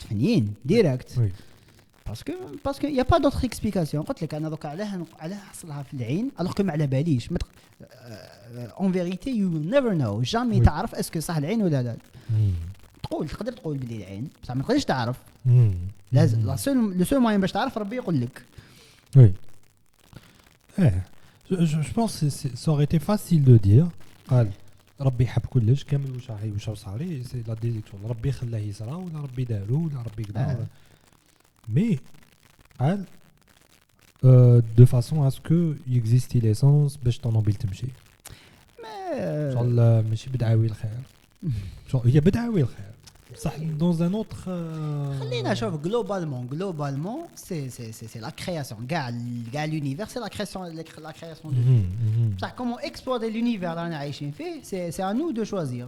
تفنين ديريكت parce que y a pas d'autre explication قلت لك انا دوك علاه حصلها في العين alors que ما على باليش en vérité you will never know jamais تعرف اسكو صح العين ولا لا تقدر تقول بلي العين بصح ما تقدرش تعرف لازم لو سول موين باش تعرف ربي يقول لك oui je pense que ça aurait été facile de dire قال ربي حب كلش كامل واش صاري سي لا ديزيكسيون ربي خلاه يصرا ولا ربي دارو ولا ربي كذا mais de façon à ce que il existe l'essence باش طونوبيل تمشي شغل ماشي بدعاوي الخير شغل هي بدعاوي الخير صح dans un autre خلينا نشوف globalement c'est la création كاع l'univers c'est la création de Dieu صح comment exploiter l'univers اللي رانا عايشين فيه c'est à nous de choisir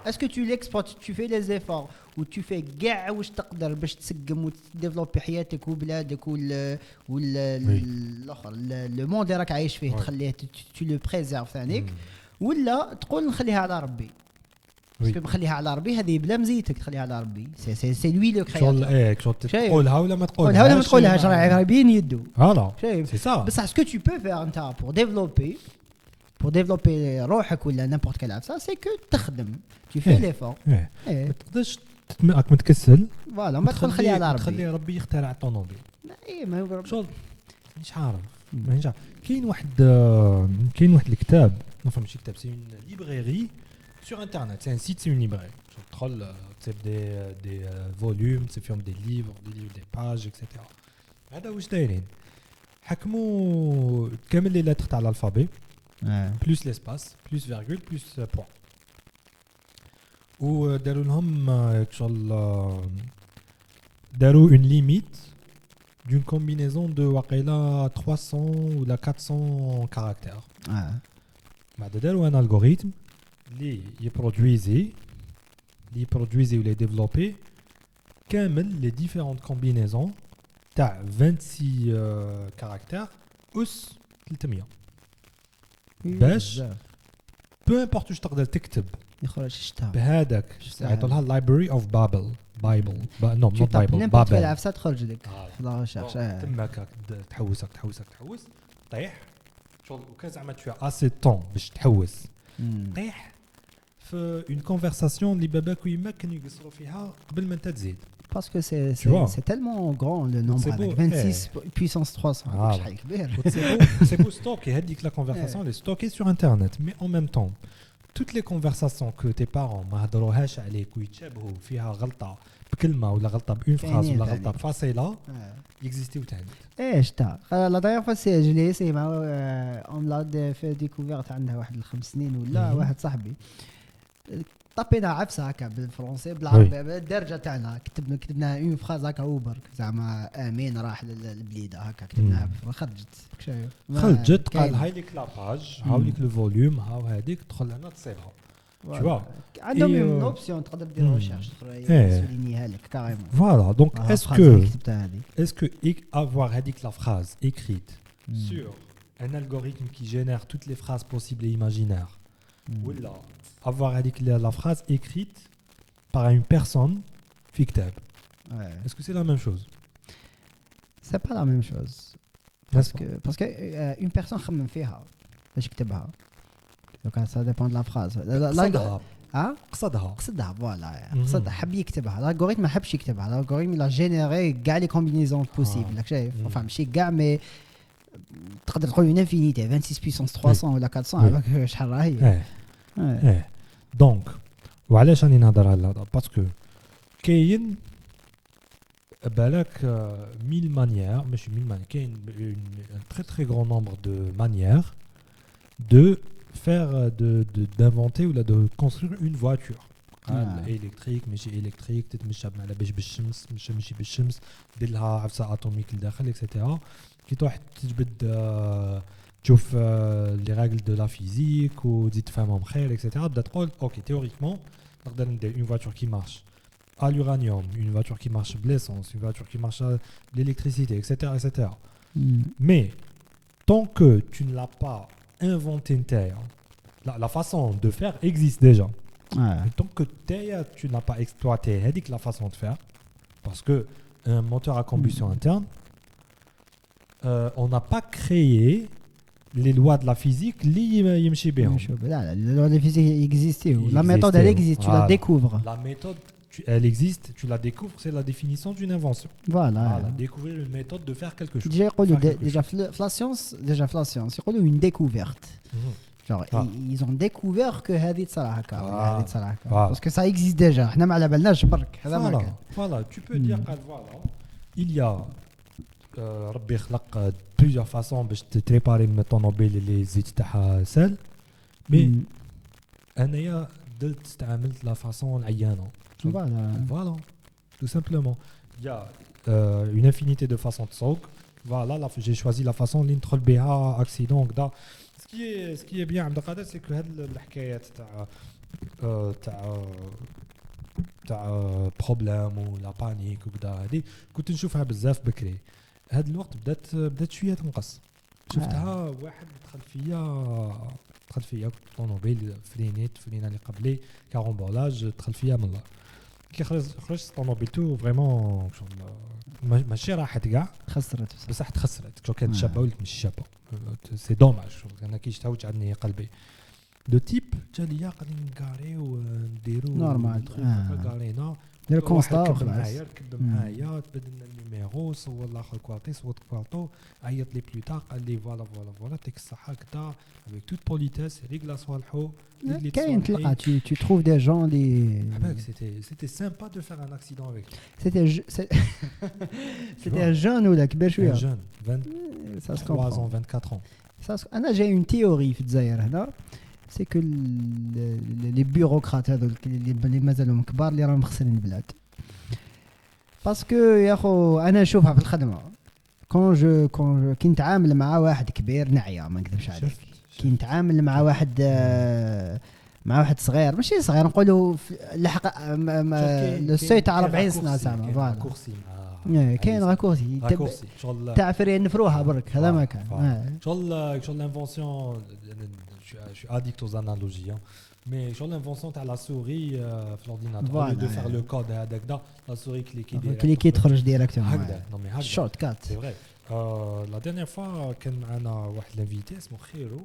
est-ce que tu l'exploites tu fais les efforts ou tu fais كاع واش تقدر باش تسقم وتديفلوبي حياتك وبلادك والاخر لو موند اللي راك عايش فيه تخليه tu le préserves ثانيك ولا تقول نخليها على ربي باسكو نخليها على ربي هذه بلا مزيتك تخليها على ربي سي لوي لو كرياتور تقولها ولا ما تقولهاش راه بين يدو فوالا سي سا بصح سكو تو بو فير انت pour développer روحك ولا نيمبورت كال عفسه سي كو تخدم tu fais l'effort ما تقدرش راك متكسل فوالا ما تدخل خليها على ربي خلي ربي يخترع الطوموبيل ما هو شغل مش عارف كاين واحد الكتاب ما فهمتش كتاب سي اون ليبراري sur internet c'est un site c'est une librairie tu contrôles c'est des volumes c'est film des livres des pages etc هذا واش دايرين حكموا كامل لي لتر تاع الالفابي plus l'espace plus virgule plus point وداروا لهم شغل داروا une limite d'une combinaison de وقيلا 300 ou 400 caractères بعد داروا un algorithme اللي يبرودويزي ولا يديفلوبي كامل لي ديفيرونت كومبينيزون تاع 26 كاركتير اس 300 باش بو امبورط واش تقدر تكتب يخرج شتا بهذاك يعيطوا لها لايبراري اوف بايبل نو نوت بايبل بابل العفسه تخرج لك الله شاف تماك تحوس طيح شغل وكان زعما تو اسي طون باش تحوس طيح في اون كونفرساسيون اللي باباك ويماك كانوا يقصروا فيها قبل ما انت تزيد باسكو سي تالمون غران لو نومبر هذاك 26 puissance 300 شحال كبير سي بو ستوكي هذيك لا كونفرساسيون اللي ستوكي سور انترنت مي ان ميم طون toutes les conversations que tes parents ما هضروهاش عليك ويتشابهوا فيها غلطه بكلمه ولا غلطه بون فراز ولا غلطه بفاصيله يكزيستيو تاني شتا لا داير فوا سي جليسي مع اون لا في ديكوفيرت عندها واحد 5 سنين ولا واحد صاحبي طابينا عفسه هكا بالفرنسي بالعربي بالدرجه تاعنا كتبنا اون فراز هكا وبرك زعما امين راح للبليده هكا كتبناها خرجت قال هاي لك لاباج هاو لك لو فوليوم هاو هذيك تدخل هنا تصيبها tu vois عندهم اون اوبسيون تقدر دير ريشيرش سولينيها لك كاريمون voilà donc est-ce que avoir هذيك la phrase écrite sur un algorithme qui génère toutes les phrases possibles et imaginaires ou là avoir la phrase écrite par une personne في كتاب est-ce que c'est la même chose c'est pas la même chose parce que une personne خمم فيها باش يكتبها donc ça dépend de la phrase قصدها فوالا حب يكتبها الالغوريثم ما حبش يكتبها الالغوريثم لا جينيري كاع لي كومبينيزون بوسيبل راك شايف ما فهمتش كاع مي تقدر تقول اون انفينيتي 26 بويسونس 300 ولا 400 هذاك شحال راهي دونك وعلاش راني نهضر على هذا باسكو كاين بالك 1000 مانيير ماشي 1000 مانيير كاين un très très grand nombre de manières de faire d'inventer ou de construire une voiture électrique ماشي électrique تتمشى على بالشمس ماشي بالشمس دير لها عفسه اتوميك لداخل اكسيتيرا كي تروح تجبد تشوف لي راغل دو لا فيزيك وتزيد تفهمهم خير اكسيتيرا تبدا تقول اوكي تيوريكمون نقدر ندير une voiture qui marche à l'uranium une voiture qui marche l'essence une voiture qui marche l'électricité etc mais tant que tu ne l'as pas inventé la façon de faire existe déjà tant que tu n'as pas exploité la façon de faire parce que un moteur à combustion interne on n'a pas créé les lois de la physique liées يمشي بهم les lois de la physique existent la méthode elle existe tu la découvres la méthode elle existe tu la découvres c'est la définition d'une invention voilà découvrir une méthode de faire quelque chose déjà la science يقولوا une découverte genre ils ont découvert que هذه تصرا هكا هذه تصرا هكا parce que ça existe déjà احنا ما على بالناش برك هذا ما كان voilà tu peux dire قال voilà il y a ربي خلق plusieurs façons باش تريباري من الطوموبيل اللي الزيت تاعها سال مي انايا درت استعملت لا فاصون العيانه voilà tout simplement il y a une infinité de façons de سوق voilà j'ai choisi la façon اللي ندخل بها accident كذا ce qui est bien عند قادر c'est que هاد الحكايات تاع بروبليم ولا بانيك وكذا هذه كنت نشوفها بزاف بكري هاد الوقت بدات شويه تنقص شفتها واحد دخل فيا طوموبيل فرينا اللي قبلي كارامبولاج دخل فيا من الله كي خرجت طوموبيلتو فريمون ماشي راحت كاع خسرت بصح تخسرت كانت شابه ولات مش شابه سي دوماج انا كي شتاوت عندي قلبي دو تيب جا ليا قاعدين نكاريو نديرو نورمال كارينا دير كونستا ركب معايا تبدلنا النيميرو صور الاخر كوارتي صوت كوارتو عيط لي بلو تاع قال لي فوالا تيك الصحه كدا افيك توت بوليتيس ريغلا صالحو كاين تلقى tu trouves des gens c'était sympa de faire un accident avec c'était un jeune ولا كبير شويه un jeune 23 ans 24 ans انا جاي une théorie في الجزائر هنا c'est que les bureaucrates هذوك اللي مازالهم كبار اللي راهم مخسرين البلاد باسكو يا خو انا نشوفها في الخدمه كون كي نتعامل مع واحد كبير نعيا ما نكذبش عليك كي نتعامل مع واحد صغير ماشي صغير نقولوا لحق السي تاع 40 سنه زعما فوالا كاين راكورسي تاع فري نفروها برك هذا ما كان شغل لانفونسيون je suis addict aux analogies mais sur l'invention تاع la souris في l'ordinateur de faire le code هذاك دا la souris كليكي تخرج ديريكتومون هكذا شورت كات سي فري لا ديرنيير فوا كان معنا واحد لانفيتي اسمه خيرو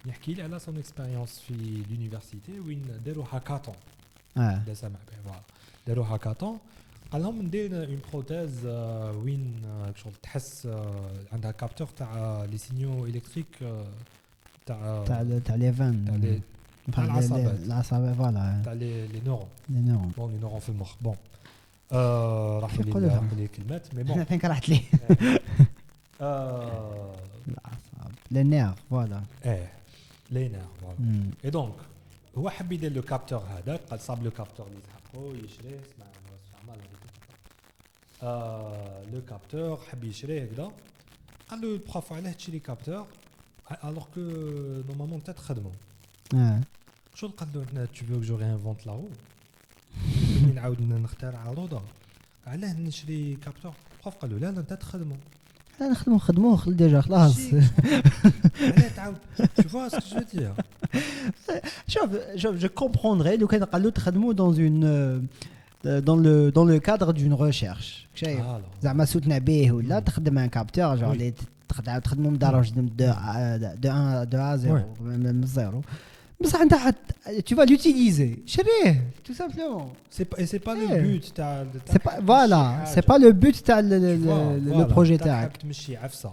يحكي لي على سون اكسبيريونس في لونيفرسيتي وين داروا هاكاطون دا سمع به فوالا داروا هاكاطون قال لهم ندير اون بروتيز وين شغل تحس عندها كابتور تاع لي سينيو الكتريك تاع لي فان تاع العصبات فوالا تاع لي نورون بون لي نورون في المخ بون راح لي كلمات مي بون انا فين راحت لي العصب لي نير فوالا لي نير فوالا اي دونك هو حب يدير لو كابتور هذاك قال صاب لو كابتور اللي يسحقو يشريه اسمع استعمال لو كابتور حب يشريه هكذا قال له البروف علاه تشري كابتور alors que normalement انت تخدمه شو قال له انت tu veux que je réinvente la roue نعاود نخترع روضه علاه نشري كابتور البروف قال له لا انت تخدمه لا نخدموه ديجا خلاص علاه تعاود tu vois ce que je veux dire شوف je comprendrais لو كان قالوا تخدموا dans le cadre d'une recherche شايف زعما سوتنا به ولا تخدم ان كابتور جون اللي تخدموا من درجه de 1 à 0 من 0 بصح انت tu vas l'utiliser شريه tout simplement c'est pas le but تاع c'est pas voilà c'est pas le but تاع le projet تاعك تمشي عفسه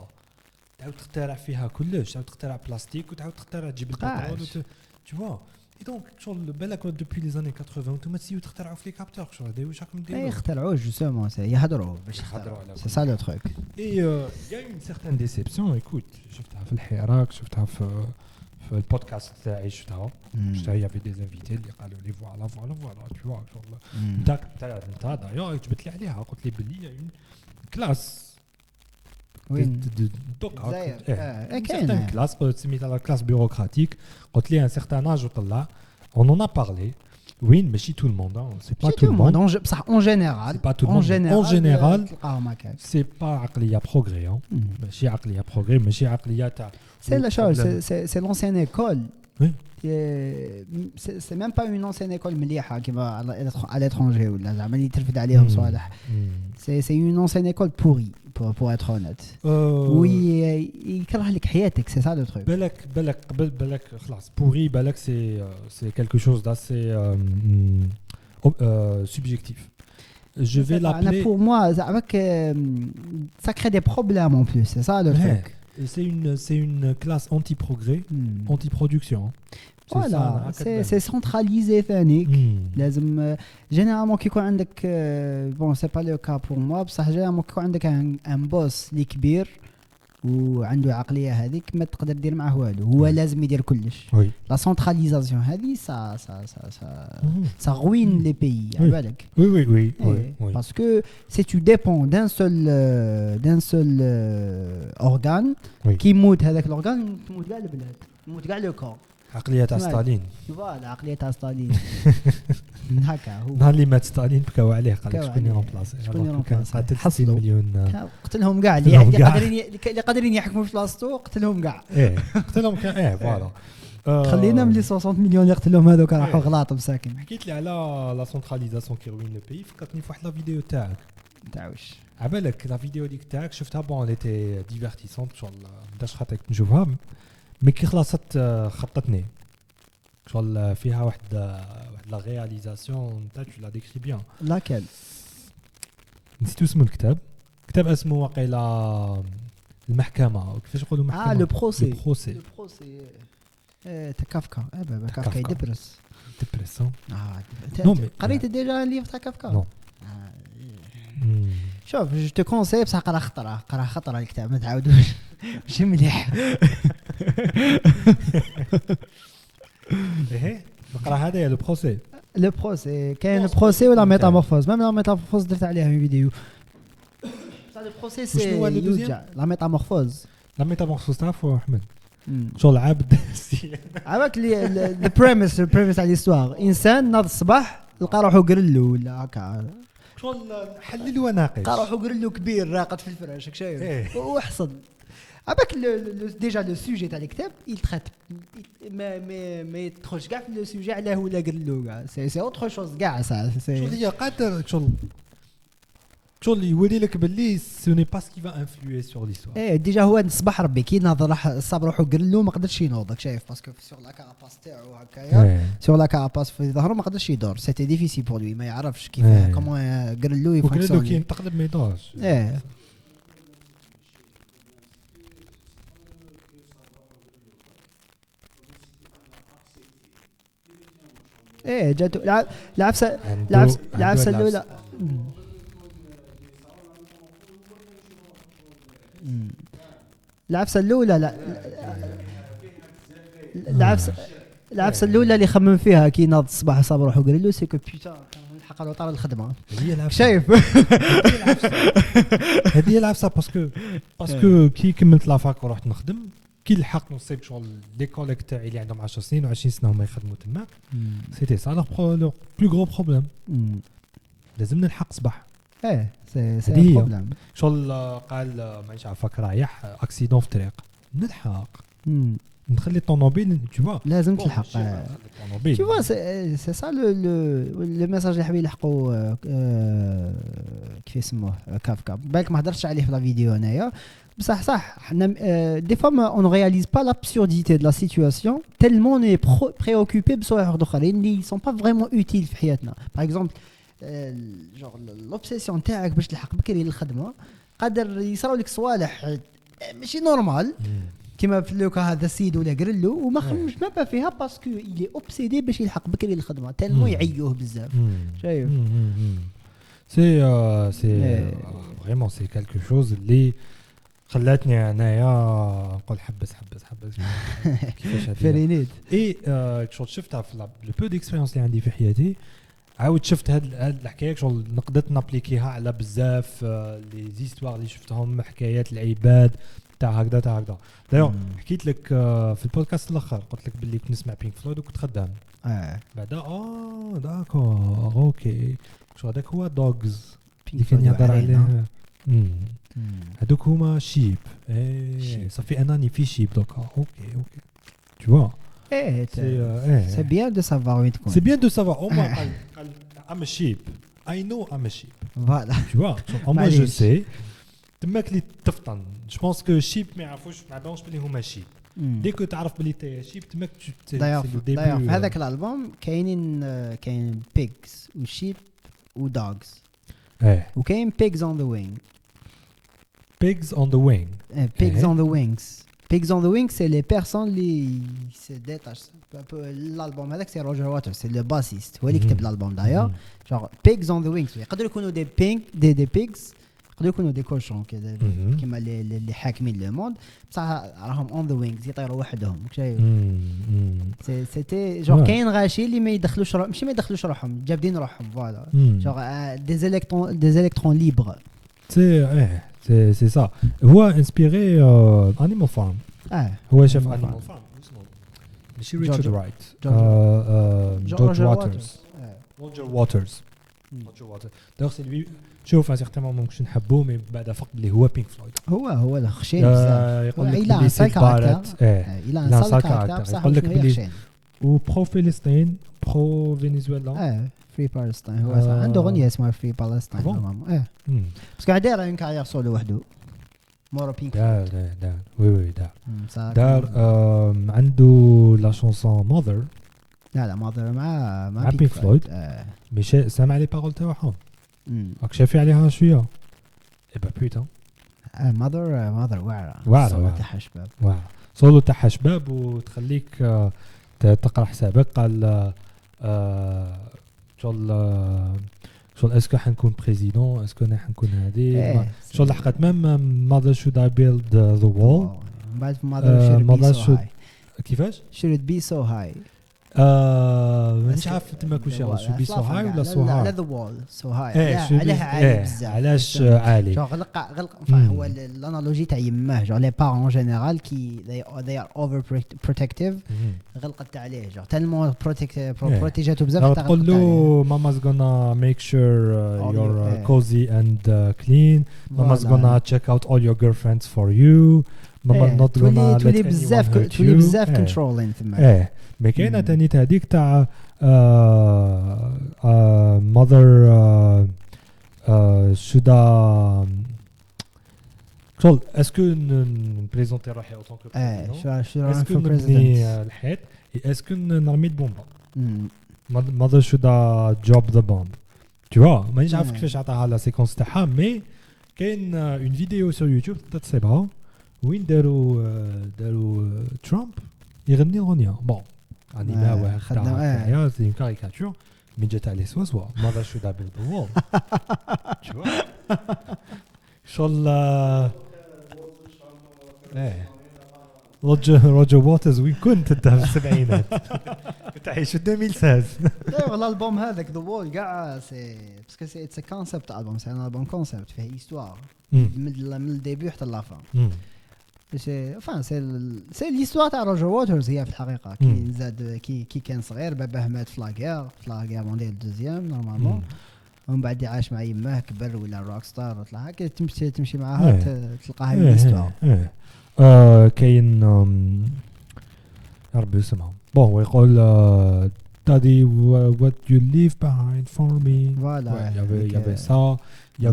تعاود تخترع فيها كلش تعاود تخترع بلاستيك وتعاود تخترع تجيب البترول tu vois et donc شغل بالك depuis les années 80 انتم تسيو تخترعوا في لي كابتور شغل دايروا واش راكم ديروا يخترعوا جوستومون يهضروا باش يهضروا سي سا لو تروك et il y a une certaine déception écoute شفتها في الحراك شفتها في البودكاست تاعي شفتها هي في دي انفيتي اللي قالوا لي فوالا tu vois شغل انت دايوغ جبت لي عليها قلت لي بلي اون كلاس وين دوكا كاين كلاس سميتها لا كلاس بيروقراطيك قلت لي ان سيغتان اج وطلع on en a parlé oui mais si tout le monde c'est pas tout le monde بصح en général c'est pas tout le monde en général c'est pas عقليه بروغري ماشي عقليه بروغري ماشي عقليه تاع c'est la chose c'est l'ancienne école oui c'est même pas une ancienne école مليحه كيما à l'étranger ولا زعما اللي ترفد عليهم صالح c'est une ancienne école pourrie pour être honnête oui يكره لك حياتك c'est ça le truc بالك خلاص pourri بالك c'est quelque chose d'assez subjectif je vais l'appeler pour moi ça crée des problèmes en plus c'est ça le truc et c'est une classe anti-progrès anti-production voilà c'est centralisé ثاني لازم généralement كي يكون عندك bon c'est pas le cas pour moi بصح généralement كي يكون عندك un boss اللي كبير وعنده عقليه هذيك ما تقدر دير معاه والو هو لازم يدير كلش لا سنتراليزاسيون هذه ça ruine les pays على بالك oui parce que si tu dépends d'un seul organe qui يموت هذاك الاورغان تموت كاع البلاد تموت كاع لو كور عقليه تاع ستالين فوالا عقليه تاع ستالين هكا هو نهار اللي مات ستالين بكاو عليه قال لك شكون يرومبلاسي كان قاتل 60 مليون قتلهم كاع اللي قادرين يحكموا في بلاصتو قتلهم كاع قتلهم كاع فوالا خلينا من لي 60 مليون اللي قتلهم هذوك راحوا غلاط مساكن حكيت لي على لا سنتراليزاسيون كي روين لو بي فكرتني في واحد لا فيديو تاعك تاع واش عبالك لا فيديو ديك تاعك شفتها بون لي تي ديفيرتيسونت شغل داش خاطرك نشوفها مي كي خلصت خطتني شغل فيها واحد لا رياليزاسيون تاع tu la décris bien لاكل نسيت اسم الكتاب كتاب اسمه واقيلا المحكمه كيفاش يقولوا محكمه لو بروسي تاع كافكا كافكا يدبرس قريت ديجا ليف تاع كافكا نو شوف جو تو كونساي بصح قرا خطره الكتاب ما تعاودوش ماشي مليح ايه نقرا هذا لو بروسي كاين البروسي ولا ميتامورفوز ميم لا ميتامورفوز درت عليها فيديو بصح لو بروسي سي لا ميتامورفوز تعرفوا احمد شغل عبد عباك لي البريميس على ليستوار انسان ناض الصباح لقى روحو قرلو ولا هكا شغل حلل وناقش لقى روحو قرلو كبير راقد في الفراش هاك شايف وحصل عباك ديجا لو سوجي تاع الكتاب يتريت ما يدخلش كاع في لو سوجي علاه ولا قرلو كاع سي اوتر شوز كاع سا شغل هي قادر شغل يوري لك باللي سو ني با سكي فا انفلوي سور ليستوار ديجا هو الصباح ربي كي ناض راح صاب روحو قرلو ما قدرش ينوض شايف باسكو سور لا كاراباس تاعو هكايا سور لا كاراباس في ظهره ما قدرش يدور سيتي ديفيسيل بور لوي ما يعرفش كيف كومون قرلو يفونكسيون قرلو كي تقلب ما يدورش جاتو العفسه الاولى العفسه الاولى لا العفسه الاولى اللي خمم فيها كي ناض الصباح صاب روحو قال له سي كو بيتا نلحق على طار الخدمه هي العفسه شايف هذه هي العفسه باسكو كي كملت لافاك ورحت نخدم كي لحق نصيب شغل لي كوليك تاعي اللي عندهم 10 سنين و20 سنه هما يخدموا تماك سيتي سا لو بلو غرو بروبليم لازم نلحق صباح سي بروبليم شغل قال مانيش عارفك رايح اكسيدون في الطريق نلحق نخلي الطوموبيل tu vois لازم تلحق tu vois c'est ça le message اللي حبي يلحقوا كيف يسموه كافكا بالك ما هضرتش عليه في لا فيديو هنايا بصح صح حنا دي فوا on ne réalise pas l'absurdité de la situation tellement on est préoccupé بصوالح اخرين اللي sont pas vraiment utiles في حياتنا par exemple genre l'obsession تاعك باش تلحق بكري للخدمه قادر يصراو لك صوالح ماشي نورمال كيما في لوكا هذا السيد ولا قرلو وما خممش ما با فيها باسكو يلي اوبسيدي باش يلحق بكري للخدمه تالمو يعيوه بزاف شايف سي فريمون سي كالكو شوز اللي خلاتني انايا نقول حبس كيفاش هذه فرينيد اي شفتها في لو بو ديكسبيريونس اللي عندي في حياتي عاود شفت هاد الحكايه شغل نقدرت نابليكيها على بزاف لي زيستوار اللي شفتهم حكايات العباد تاع هكذا دايوغ حكيت لك في البودكاست الاخر قلت لك باللي كنت نسمع بينك فلويد وكنت خدام بعدا داكور اوكي شو هذاك هو دوغز اللي كان يهضر عليه هذوك هما شيب صافي انني في شيب دوكا اوكي tu vois c'est bien de savoir où tu c'est bien de savoir au moins I'm a sheep I know I'm a sheep voilà tu vois au moins je sais تماك اللي تفطن جو بونس كو شيب ما يعرفوش ما بالهمش بلي هما شيب ديك تعرف بلي تي شيب تماك دايوغ في هذاك الالبوم كاين بيجز وشيب ودوغز وكاين بيجز اون ذا وينج pigs on the wing pigs on the wings pigs on the wings c'est les personnes qui se détachent l'album هذاك c'est Roger Waters c'est le bassiste هو اللي كتب الالبوم دايوغ genre pigs on the wings يقدروا يكونوا des pigs يقدروا يكونوا دي كوشون كذا كيما اللي حاكمين لو موند بصح راهم اون ذا وينجز يطيروا وحدهم شايف سيتي جور كاين غاشي اللي ما يدخلوش ماشي ما يدخلوش روحهم جابدين روحهم فوالا جور دي الكترون ليبر سي سا هو انسبيري انيمال فارم هو شاف انيمال فارم اسمه ماشي ريتشارد رايت جورج واترز دايوغ سي لوي شوف سيغتيمون ممكن نحبوه مي بعد فقط اللي هو بينك فلويد هو الخشين بزاف يقول لك بلي سيد بارت الى سالكارت يقول لك بلي و برو فلسطين برو فنزويلا فري بالستاين هو عنده اغنيه اسمها فري بالستاين باسكو داير ان كارير سولو وحده مورا بينك دار وي دار عنده لا شونسون ماذر لا ماذر مع بينك فلويد مش سامع لي بارول تاعهم راك شافي عليها شويه ايبا بوتان ماذر واعره تاع شباب واعره سولو تاع شباب وتخليك تقرا حسابك قال شغل اسكو حنكون بريزيدون اسكو انا حنكون هادي شغل لحقت مام ماذر شود اي بيلد ذا وول بعد ماذر شود كيفاش should be so high مش عارف تما كل شيء شو بي سو هاي ولا سو هاي على ذا وول سو هاي عليها عالي بزاف علاش عالي جو غلق هو الانالوجي تاع يماه جو لي بارون جينيرال كي they are over protective غلقت عليه جو تالمون بروتيجاتو بزاف تقول له ماما's gonna make sure you're cozy and clean mama's gonna check out all your girlfriends for you mama not gonna let anyone hurt you تولي بزاف كنترولين ثم مي كاينه ثاني هذيك تاع mother شودا شغل اسكو نبريزونتي روحي اوطون كو بريزيدون اسكو نبني الحيط اسكو نرمي البومبا mother شودا جوب ذا بومب tu vois مانيش عارف كيفاش عطاها لا سيكونس تاعها مي كاين اون فيديو سو يوتيوب تتصيبها وين داروا ترامب يغني اغنيه بون انيما واحد سي اون كاريكاتور من جات عليه سوا ماذا شو دابل بول شو شغل روجر واترز وين كنت انت في السبعينات كنت عايش في 2016 لا والله الالبوم هذاك ذا وول كاع سي باسكو سي اتس كونسيبت البوم سي ان البوم كونسيبت فيه هيستوار من الديبي حتى لافان سي فان سي ليستوار تاع روجر واترز هي في الحقيقه كي زاد كي كان صغير باباه مات في لاغير مونديال دوزيام نورمالمون ومن بعد عاش مع يماه كبر ولا روك ستار وطلع هكا تمشي معاها تلقاها ليستوار كاين يا ربي اسمهم بون ويقول Daddy, what you leave behind for me. Voilà. Il y avait ça. Il y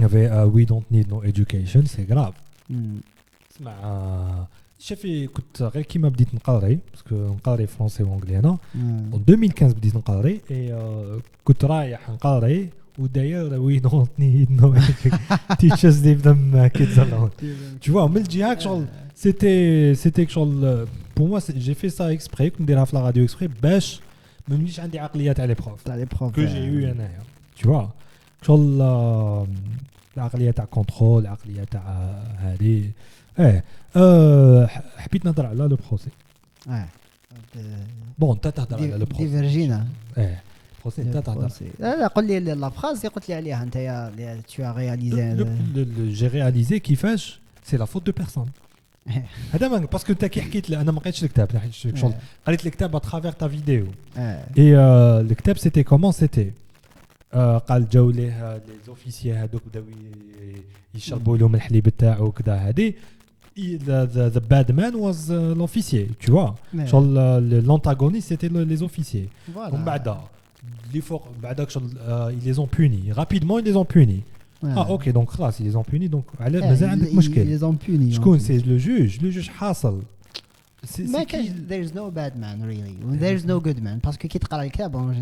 avait We don't need no education. C'est grave. اسمع شافي كنت غير كيما بديت نقري باسكو نقري فرونسي وانجلي انا en 2015 بديت نقري كنت رايح نقري وداير we don't need no teachers leave them kids alone. Tu vois من الجهه شغل c'était شغل pour moi j'ai fait ça exprès كنت نديرها في لا راديو exprès باش ما نوليش عندي عقليه تاع لي بروف que j'ai eu انايا tu vois شغل العقليه تاع كونترول العقليه تاع هذه حبيت نهضر على لو بروسي بون انت تهضر على لو بروسي ديفيرجينا بروسي انت تهضر لا قول لي لا فراز قلت لي عليها انت يا tu as réalisé j'ai réalisé كيفاش c'est la faute de personne هذا ما باسكو انت كي حكيت انا ما قريتش الكتاب شغل قريت الكتاب اترافير تا فيديو اي الكتاب سيتي كومون سيتي قال جاو ليه لي زوفيسيي هذوك بداو يشربوا لهم الحليب تاعو وكذا هذه the bad man was l'officier tu vois l'antagoniste c'était les officiers ومن بعد اللي فوق بعدك ils les ont punis rapidement ils les ont punis ok donc خلاص ils les ont punis donc مازال عندك مشكل ils ont punis شكون سي لو جوج حاصل ما كاين there's no bad man really there's no good man باسكو كي تقرا الكتاب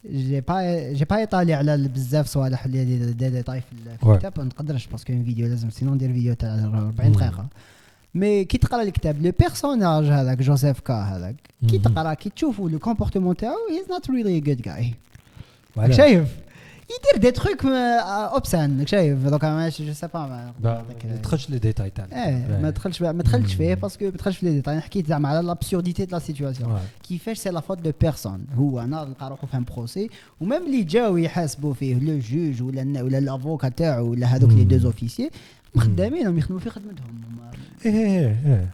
جي با يطالع على بزاف صوالح اللي ديتاي في الكتاب ما نقدرش باسكو ان فيديو لازم سينو ندير فيديو تاع 40 دقيقه مي كي تقرا الكتاب لو بيرسوناج هذاك جوزيف كا هذاك كي تقرا كي تشوفوا لو كومبورتمون تاعو هي نوت ريلي جود جاي شايف يدير دي تروك اوبسان شايف دوك ماشي جو سي با ما تدخلش لي ديتاي تاع ما تدخلش فيه باسكو ما تدخلش في لي ديتاي حكيت زعما على لابسورديتي تاع لا سيتوياسيون كيفاش سي لا فوت دو بيرسون هو انا نلقى روحو في ان بروسي وميم اللي جاو يحاسبوا فيه لو جوج ولا الافوكا تاعو ولا هذوك لي دو زوفيسيي مخدامين يخدموا في خدمتهم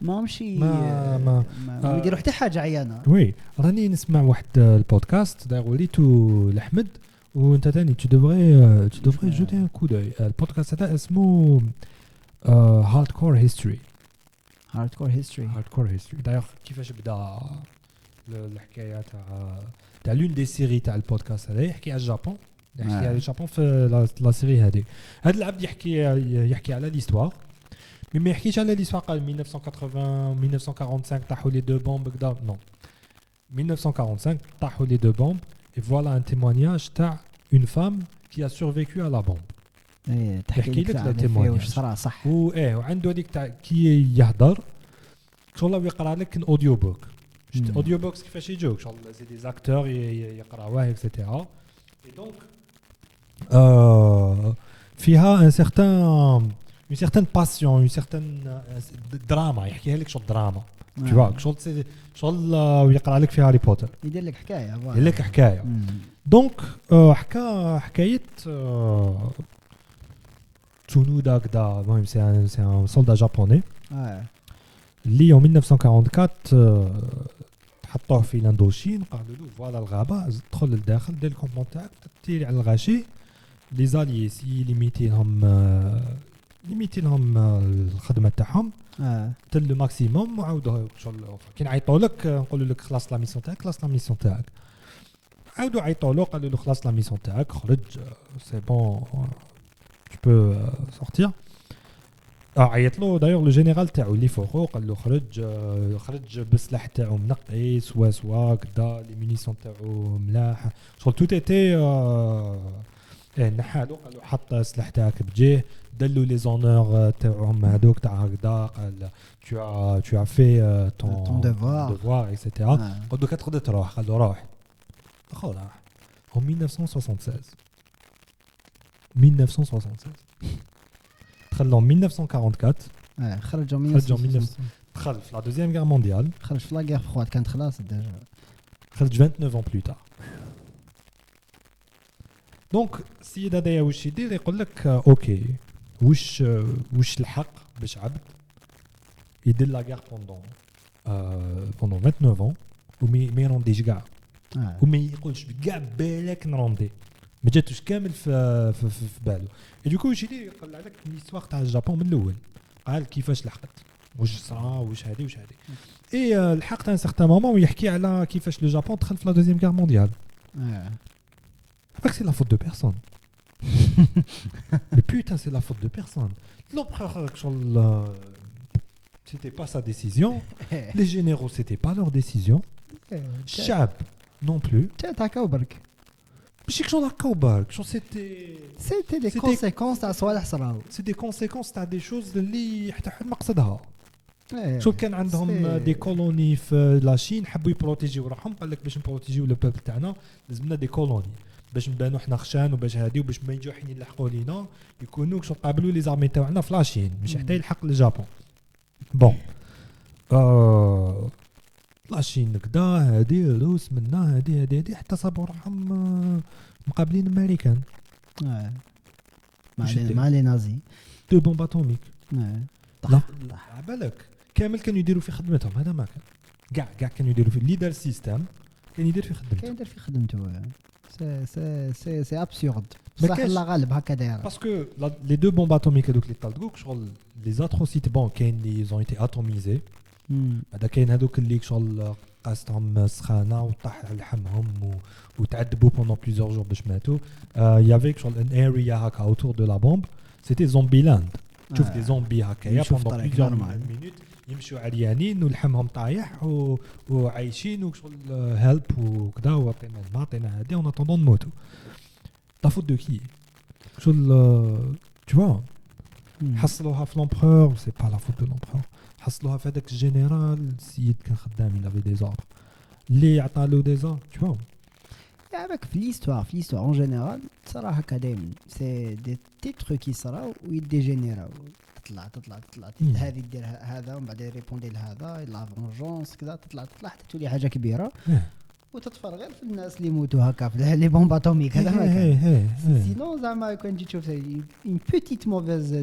ماهمشي ما يديروا حتى حاجه عيانه وي راني نسمع واحد البودكاست داير وليتو لحمد وانت تاني tu devrais jeter un coup d'œil البودكاست هذا اسمه hardcore history d'ailleurs كيفاش بدا الحكايه تاع لون دي سيري تاع البودكاست هذا يحكي على الجابون يحكي على الجابون في لا سيري هذه هذا العبد يحكي على ليستوار مي ما يحكيش على ليستوار قال 1980 1945 طاحوا لي دو بومب كذا نو 1945 طاحوا لي دو بومب et voilà un témoignage تاع une femme qui a survécu à la bombe. تحكي لك لا témoignage صح وعنده هذيك تاع كي يهضر شغل يقرا لك اوديو بوك اوديو بوكس كيفاش يجوك شغل سي دي زاكتور يقراوه اكسيتيرا et donc فيها une certaine passion une certaine drama يحكيها لك شو دراما tu vois شغل يقرا لك في هاري بوتر يدير لك حكايه دونك حكايه تسونودا كدا المهم سي ان سولدا جابوني اللي يوم 1944 حطوه في لاندوشين قالوا له فوالا الغابه دخل للداخل دير الكومبون تاعك تيري على الغاشي لي زاليي سي ليميتي لهم الخدمه تاعهم تل ماكسيموم وعاودوا شغل كي نعيطوا لك نقولوا لك خلاص لا ميسيون تاعك عاودوا عيطوا له قالوا له خلاص لا ميسيون تاعك خرج سي بون tu peux sortir عيط له دايور لو جينيرال تاعو اللي فوقو قال له خرج بالسلاح تاعو منقي سوا كدا لي مينيسيون تاعو ملاح شغل تو تيتي نحالو قال له حط السلاح تاعك بجيه دلو لي زونور تاعهم هذوك تاع هكذا قال tu as fait ton devoir etc قال له تقدر تروح قال له روح en 1976 دخل en 1944 خرجوا دخل في لا دوزيام غير مونديال خرج في لا غير فرواد كانت خلاص ديجا خرج 29 ans plus tard دونك السيد هذايا واش يدير يقول لك اوكي واش الحق باش عبد يدير لا غير بوندون 29 ans وما يرونديش كاع وما يقولش كاع بالك نروندي ما جاتوش كامل في باله دوكو واش يدير يقلع لك ليستوار تاع الجابون من الاول قال كيفاش لحقت واش صرا واش هذه اي لحقت ان سيغتان مومون ويحكي على كيفاش لو جابون دخل في لا دوزيام غير مونديال c'est la faute de personne. Mais putain, c'est la faute de personne. L'empereur, c'était pas sa décision. Les généraux, c'était pas leur décision. Chab, non plus. C'était Kauberg. C'était des conséquences à soi c'est des conséquences à des choses اللي حتى حد ما قصدها. شو كان عندهم دي كولوني في لاشين حبوا يبروتيجيو روحهم قال لك باش نبروتيجيو لو بوبل تاعنا لازمنا دي كولوني باش نبانو حنا خشان وباش هادي وباش ما يجيو حين يلحقوا لينا يكونوا شو قابلوا لي زارمي تاعنا في لاشين مش حتى يلحق للجابون بون لاشين كدا هادي روس منا هادي حتى صابوا روحهم مقابلين الامريكان مع لي نازي دو بومب اتوميك لا بالك كامل كانوا يديروا في خدمتهم هذا ما كان كاع كانوا يديروا في الليدر سيستم كان يدير في خدمته سي ابسورد بصح الله غالب هكا دايره باسكو لي دو بومب اتوميك هذوك اللي طلقوك شغل لي زاتروسيتي بون كاين لي زون ايتي اتوميزي هذا كاين هذوك اللي شغل قاستهم سخانه وطاح لحمهم وتعذبوا بوندون بليزيور جور باش ماتوا يافيك شغل ان اريا هكا اوتور دو لا بومب سيتي زومبي لاند تشوف دي زومبي هكايا بوندون بليزيور مينوت يمشوا عريانين ولحمهم طايح وعايشين وشغل هيلب وكذا وعطينا الماء عطينا هادي اون اتوندون نموتوا لا فوت دو كي شغل tu vois حصلوها في لومبرور سي با لا فوت دو لومبرور حصلوها في هذاك الجنرال السيد كان خدام il avait des ordres اللي عطالو دي زون tu vois avec في l'histoire en général صرا هكا دايما سي دي تيتر كي صراو ويديجينيراو تطلع هذه دير هذا ومن بعد يريبوندي لهذا لا فونجونس كذا تطلع حتى تولي حاجه كبيره وتطفر غير في الناس اللي يموتوا هكا في لي بومب اتوميك هذا ما كان سينو زعما كون تجي تشوف اون بوتيت موفيز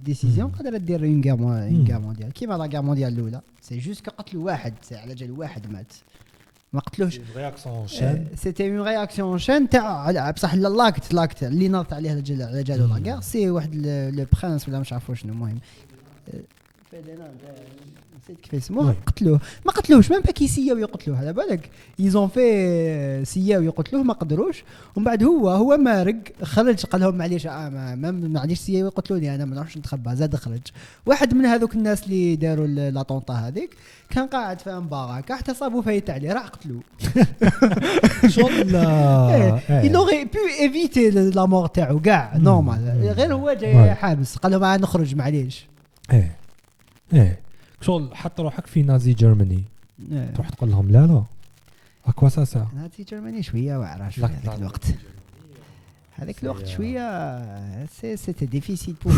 ديسيزيون قادره دير اون غير مونديال كيما لا غير مونديال الاولى سي جوست قتلوا واحد على جال واحد مات ما قتلوش رياكسيون شين سيتي اون رياكسيون شين تاع بصح لاكت اللي نضت عليه على جالو لا غير سي واحد لو برانس ولا مش عارف شنو المهم نسيت كيف اسمه قتلوه ما قتلوش ميم با كيسياو يقتلوه على بالك يزون في سياو يقتلوه ما قدروش ومن بعد هو مارق خرج قال لهم معليش ما عنديش سياو يقتلوني انا ما نروحش نتخبى زاد خرج واحد من هذوك الناس اللي داروا لا طونطا هذيك كان قاعد في مباراك حتى صابوا فايت عليه راح قتلوه شغل يلوغي بو ايفيتي لا مور تاعو كاع نورمال غير هو جاي حابس قال لهم نخرج معليش شغل حط روحك في نازي جيرماني تروح تقول لهم لا اكوا ساسا نازي جيرماني شويه واعره في هذاك الوقت هذاك الوقت شويه سيتي ديفيسيل بور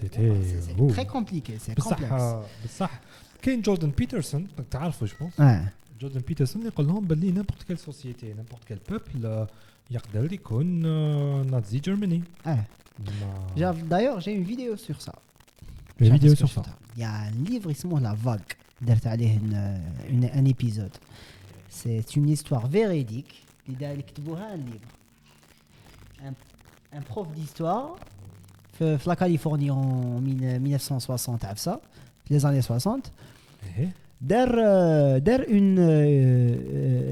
سيتي تري كومبليكي سي كومبلكس بصح كاين جوردن بيترسون تعرفوا جو جوردن بيترسون يقول لهم باللي نيمبورت كيل سوسيتي نيمبورت كيل بوبل يقدر يكون نازي جيرماني d'ailleurs j'ai une vidéo sur ça une vidéo sur ça il y a un livre اسمه La Vague درت عليه un épisode c'est une histoire véridique اللي كتبوها un livre un prof d'histoire في la Californie en 1960 عفسه في les années 60 دار une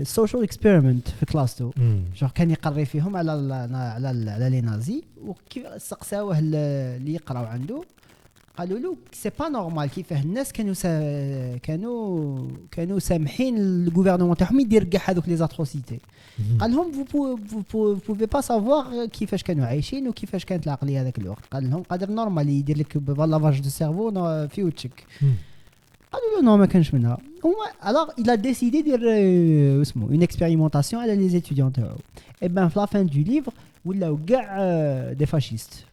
social experiment في كلاسته جو كان يقري فيهم على لي نازي وكيف سقساوه اللي يقراو عنده قالوا له سي با نورمال كيفاه الناس كانوا سامحين الغوفرنمون تاعهم يدير كاع هذوك لي زاتروسيتي قال لهم vous pouvez pas savoir كيفاش كانوا عايشين وكيفاش كانت العقليه هذاك الوقت قال لهم قادر نورمال يدير لك لافاج دو سيرفو في وجهك قالوا له نو ما كانش منها هو alors il a décidé دير اسمه une expérimentation على les étudiants تاعو et ben في la fin du livre ولاو كاع دي فاشيست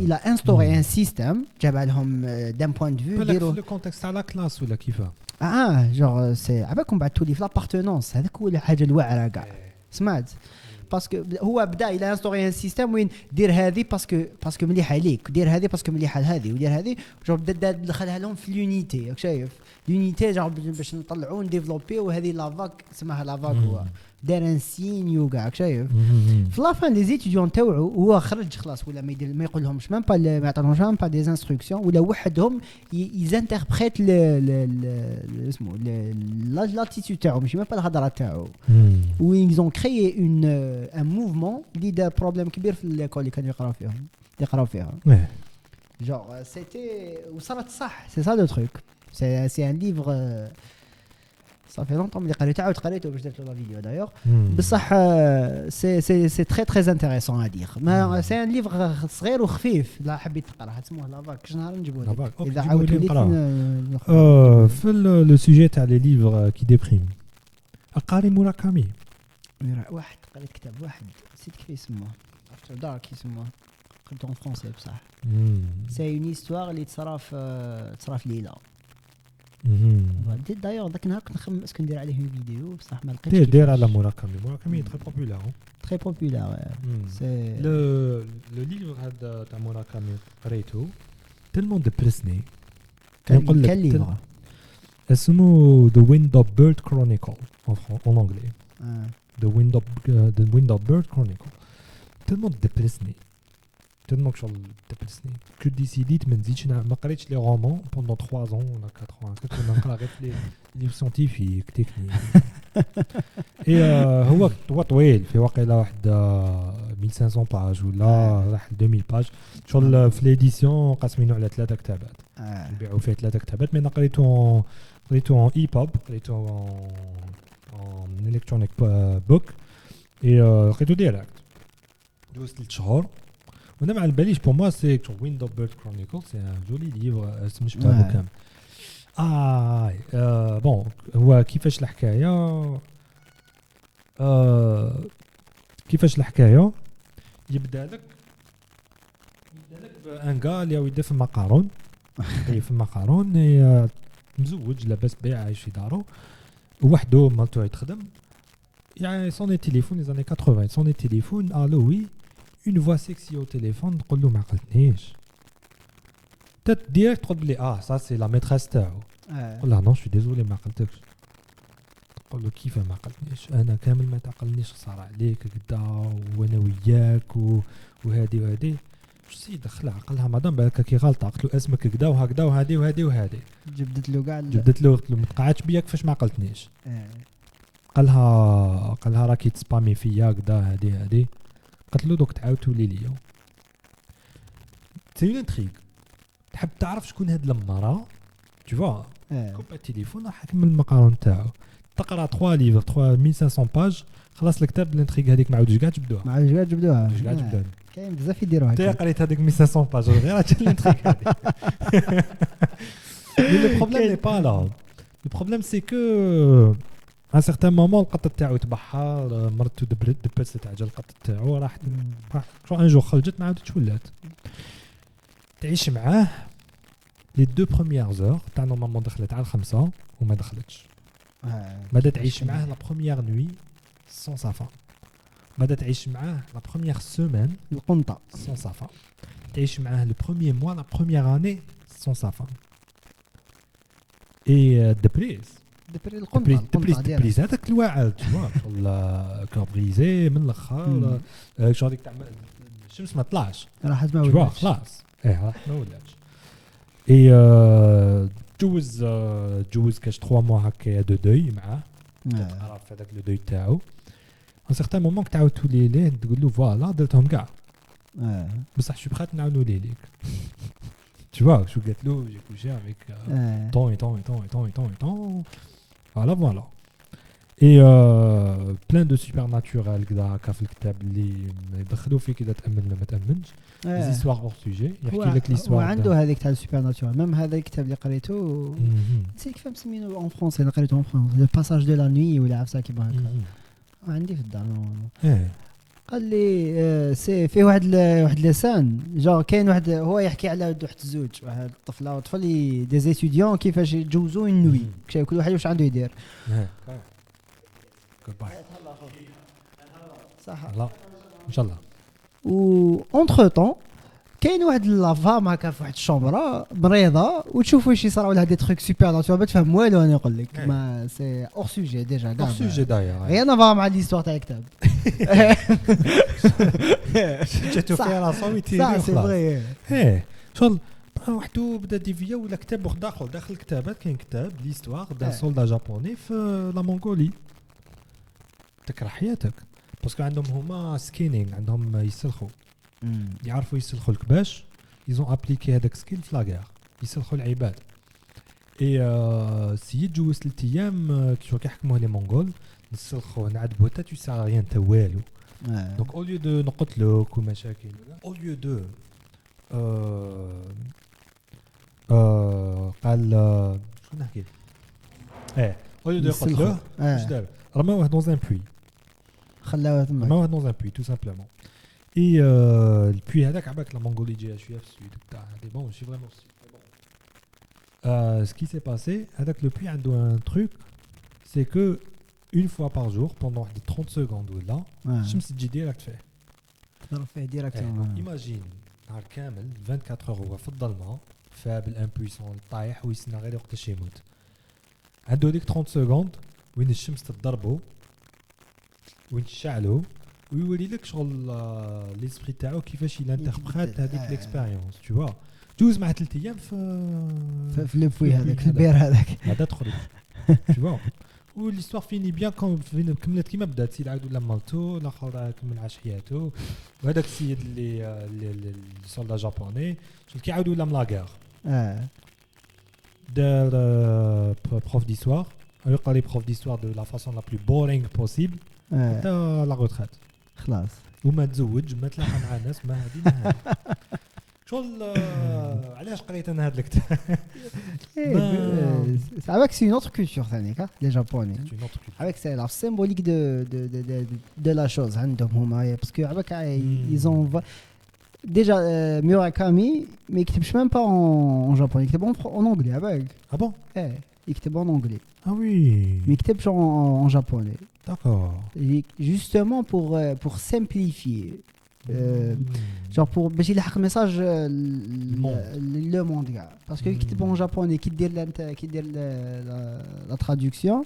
il a instauré un système جاب لهم d'un point de vue ديروا في الكونتكست تاع لا كلاس ولا كيفاه genre سي عباكم بعد تولي في لابارتونونس هذاك هو الحاجه الواعره كاع سمعت باسكو هو بدا الى انستوري ان سيستيم وين دير هذه باسكو مليحه ليك دير هذه باسكو مليحه لهذه ودير هذه جو بدا دخلها لهم في لونيتي راك شايف لونيتي جو باش نطلعوا نديفلوبي وهذه لافاك اسمها لافاك هو دار ان سينيو كاع شايف في لافان لي زيتيديون تاوعو هو خرج خلاص ولا ما يقول لهمش ميم با ما يعطيهمش ميم با دي انستركسيون ولا وحدهم يزانتربريت اسمه لاتيتود تاعو ماشي ميم با الهضره تاعو وين ils ont créé un mouvement اللي دار بروبليم كبير في ليكول اللي كانوا يقراو فيها genre c'était وصارت صح c'est ça le truc c'est un livre ça fait longtemps اللي قريته باش درت له لا فيديو دايوغ بصح سي تري تري انتريسون ا دير ما سي ان ليفر صغير وخفيف لا حبيت تقراه اسمه لافاك كش نهار نجيبوه لك اذا عاودت في لو سوجي تاع لي ليفر كي ديبريم اقاري موراكامي واحد قريت كتاب واحد نسيت كيف اسمه افتر دارك اسمه قريته en français بصح سي اون هيستوار اللي تصرا في ليله دايوغ ذاك النهار كنت نخمم اسكو ندير عليه فيديو بصح ما لقيتش دير على موراكامي تري بوبولار سي لو ليفر هذا تاع موراكامي قريته تلمون ديبرسني نقول لك ليفر اسمه The Wind of Bird Chronicle en anglais The Wind of Bird Chronicle tellement dépressé tellement شغل ديبرسني كو ديسيديت ما نزيدش ما قريتش لي رومان بوندون 3 ans ولا 4 ans كنت نقرا غير في لي سيانتيفيك تكنيك اي هو طويل في واقيلا واحد 1500 باج ولا راح 2000 باج شغل في ليديسيون قاسمينو على 3 كتابات يبيعوا فيه 3 كتابات مي انا قريته اون اي بوب قريته اون الكترونيك بوك اي قريته ديريكت دوز 3 شهور وانا ما على باليش بور موا سي ويند اوف بيرد كرونيكل سي ان جولي ليفر اسم شفتها كامل بون هو كيفاش الحكايه يبدا لك بان كا اللي يدير في المقارون مزوج لاباس بيع عايش في دارو وحده مالتو يتخدم يعني صوني تليفون لي زاني 80 صوني تليفون الو وي une voix sexy au téléphone تقول له ما عقلتنيش ديريكت تقول لي ça c'est la maîtresse تاعو قول لها non je suis désolé ما عقلتكش تقول له كيف ما عقلتنيش انا كامل ما تعقلنيش صار عليك كدا وانا وياك وهادي واش سي دخل عقلها مادام بالك كي غلطه قلت له اسمك كدا وهكذا وهادي جبدت له كاع قلت له ما تقعدش بيا كيفاش ما عقلتنيش قالها راكي تسبامي فيا كدا هادي قلت له دوك تعاود تولي ليا سي اون انتريغ تحب تعرف شكون هاد المراه tu vois كوبا التليفون راح يكمل المقارون تاعو تقرا 3 ليفر 3500 باج خلاص الكتاب الانتريغ هذيك ما عاودش كاع تجبدوها كاين بزاف يديروها انت قريت هذيك 1500 باج غير هاد الانتريغ هذيك لو بروبليم ني با لا لو بروبليم سي كو à un certain moment القط تاعو تبحر مرتو دبست تاع القط تاعو راح شو ان جو خرجت ما عاودتش ولات تعيش معاه لي دو بروميير زور تاع نورمالمون دخلت على 5 وما دخلتش بدا تعيش معاه لا بروميير نوي سون صافا بدا تعيش معاه لا بروميير سيمين القنطه سون صافا تعيش معاه لو بروميير موا لا بروميير اني سون صافا اي دبريس دبريز هذاك الواعر ولا كابريزي من الاخر شو هذيك تاع الشمس ما طلعش راح ما ولاتش خلاص راح ما ولاتش اي جوز كاش 3 موا هكا دو دوي معاه عرف هذاك لو دوي تاعو ان سيغتان مومون تعاود تولي ليه تقول له فوالا درتهم كاع بصح شو بخات نعاونوا ليك tu vois شو قالت له جي كوشي افيك طون voilà et plein de supernaturel كذا هكا في الكتاب اللي يدخلوا فيه كذا تامن ولا ما تامنش لي هيستوار اور سوجي يحكي لك ليستوار وعنده هذيك تاع السوبرناتورال ميم هذا الكتاب اللي قريته نسيت كيف مسمينه اون فرونسي اللي قريته اون فرونس لو باساج دو لا نوي ولا عفسه كيما هكا عندي في الدار قال لي سي فيه واحد لسان جا كاين واحد هو يحكي على واحد الزوج واحد الطفله وطفل دي زيتيديون كيفاش يتجوزوا النوي كل واحد واش عنده يدير صح لا ان شاء الله و اونتر طون كاين واحد لافام هكا في واحد الشومبره مريضه وتشوف واش يصراو لها دي تروك سوبر ناتور ما تفهم والو انا نقول لك ما سي اور سوجي ديجا كاع اور سوجي داير غير نافا مع ليستوار تاع الكتاب جاتو فيها لا صويتي صح سي فري ايه شغل وحدو بدا ديفيا ولا كتاب واحد اخر داخل الكتابات كاين كتاب ليستوار دا سولدا جابوني في لا مونغولي تكره حياتك باسكو عندهم هما سكينينغ عندهم يسلخوا يعرفوا يسلخوا الكباش يزون ابليكي هذاك سكيل في لاغير يسلخوا العباد اي سيد جوز 3 ايام كيفاش كيحكموا لي مونغول نسلخوا نعذبوا حتى تو سا ريان تا والو دونك او ليو دو نقتلوك ومشاكل او ليو دو قال شنو نحكي او ليو دو يقتلوه واش دار رماوه دون ان بوي خلاوه تما رماوه دون ان بوي تو سامبلومون Et le puits avec la Mongolie GHUF sud, bon, je suis vraiment sûr. Ce qui s'est passé avec le puits, un truc, c'est que une fois par jour, pendant 30 secondes ou là, je me suis dit direct fait. directement. Imagine, نهار كامل 24 heures هو في الظلمة فابل امبويسون طايح ويسنى غير وقتاش يموت. عنده ديك 30 secondes وين الشمس تضربو وين تشعلو ويوري لك شغل ليسبري تاعو كيفاش يلانتربريت هذيك ليكسبيريونس تو فوا جوز مع 3 ايام في لبوي هذاك في البير هذاك هذا تخرج تو فوا وليستوار فيني بيان كملت كيما بدات سيد عاود ولا مالتو الاخر كمل عاش حياته وهذاك السيد اللي السولدا جابوني شوف كيعاود ولا ملاغار دار بروف ديستوار يقري بروف ديستوار دو لا فاصون لا بلو بورينغ بوسيبل حتى لا روتريت خلاص وما تزوج ما تلاقى مع ناس ما هذه ما هذه شغل علاش قريت انا هذا الكتاب avec c'est une autre culture ثاني les japonais avec c'est la symbolique de la chose عندهم هما parce que avec ils ont déjà Murakami mais il كتبش même pas en japonais il كتب en anglais avec ah bon il كتب en anglais ah oui mais il كتبش en japonais d'accord justement pour simplifier genre pour باش يلحق ميساج لو موند كاع باسكو يكتب en japonais كي دير لا traduction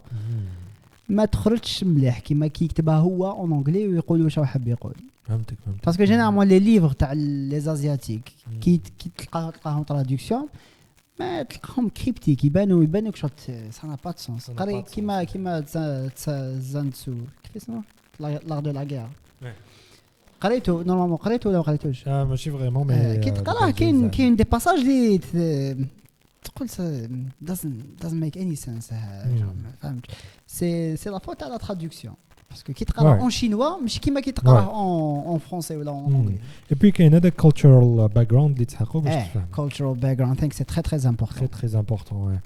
ما تخرجش مليح كيما كي يكتبها هو en anglais ويقول واش حاب يقول فهمتك باسكو جينيرالمون لي ليفر تاع لي ازياتيك كي تلقاهم traduction ما تلقاهم كريبتيك يبانوك شوط سا نا با سونس قري كيما زانتسو كيف اسمه لار دو لا غير قريتو نورمالمون قريتو ولا ما قريتوش ماشي فريمون مي كي تقراه كاين دي باساج لي تقول doesn't make any sense فهمت سي لا فوت تاع لا traduction باسكو كي تقراه اون شينوا مش كيما كي تقراه اون فرونسي ولا اون انجلي اي بي كاين هذاك cultural background اللي تحققوا باش تفهم cultural background ثينك سي تري امبورطون تري امبورطون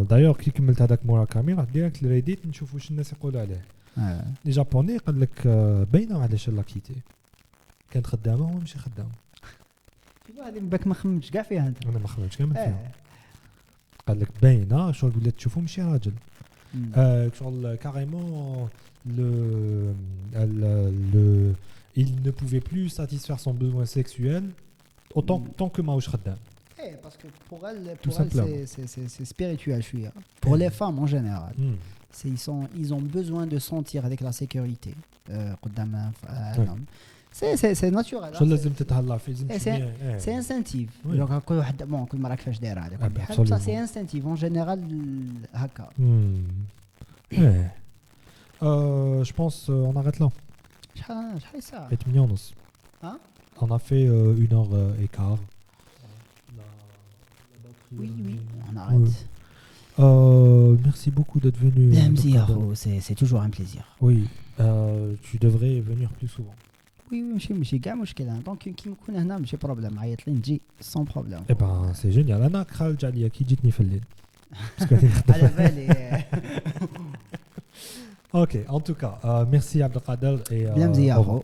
دايوغ كي كملت هذاك موراكامي رحت ديريكت لريديت نشوف واش الناس يقولوا عليه لي جابوني قال لك باينه علاش لا كيتي كانت خدامه وهو ماشي خدام هذه باك ما خممتش كاع فيها انت انا ما خممتش كامل فيها قال لك باينه شغل ولات تشوفو ماشي راجل شغل كاريمون il ne pouvait plus satisfaire son besoin sexuel autant tant que ماهوش خدام parce que pour elle c'est spirituel شويه pour les femmes en général ils ont besoin de sentir avec la sécurité قدام un homme c'est naturel شو لازم تتهلا في c'est instinctif donc كل واحد كل مره كيفاش دايره على كل حال ça c'est instinctif en général هكا je pense on arrête là شحال ساعه 8 ونص on a fait 1h15 oui on arrête merci beaucoup d'être venu. C'est toujours un plaisir. Oui, tu devrais venir plus souvent. Oui, ماشي كاع مشكله دونك كي نكون هنا ماشي بروبليم عيط لي نجي سون بروبليم. اي بان سي جينيال انا خرج عليا كي جيتني في الليل. على بالي Ok, en tout cas, merci Abdelkader et بلا مزيان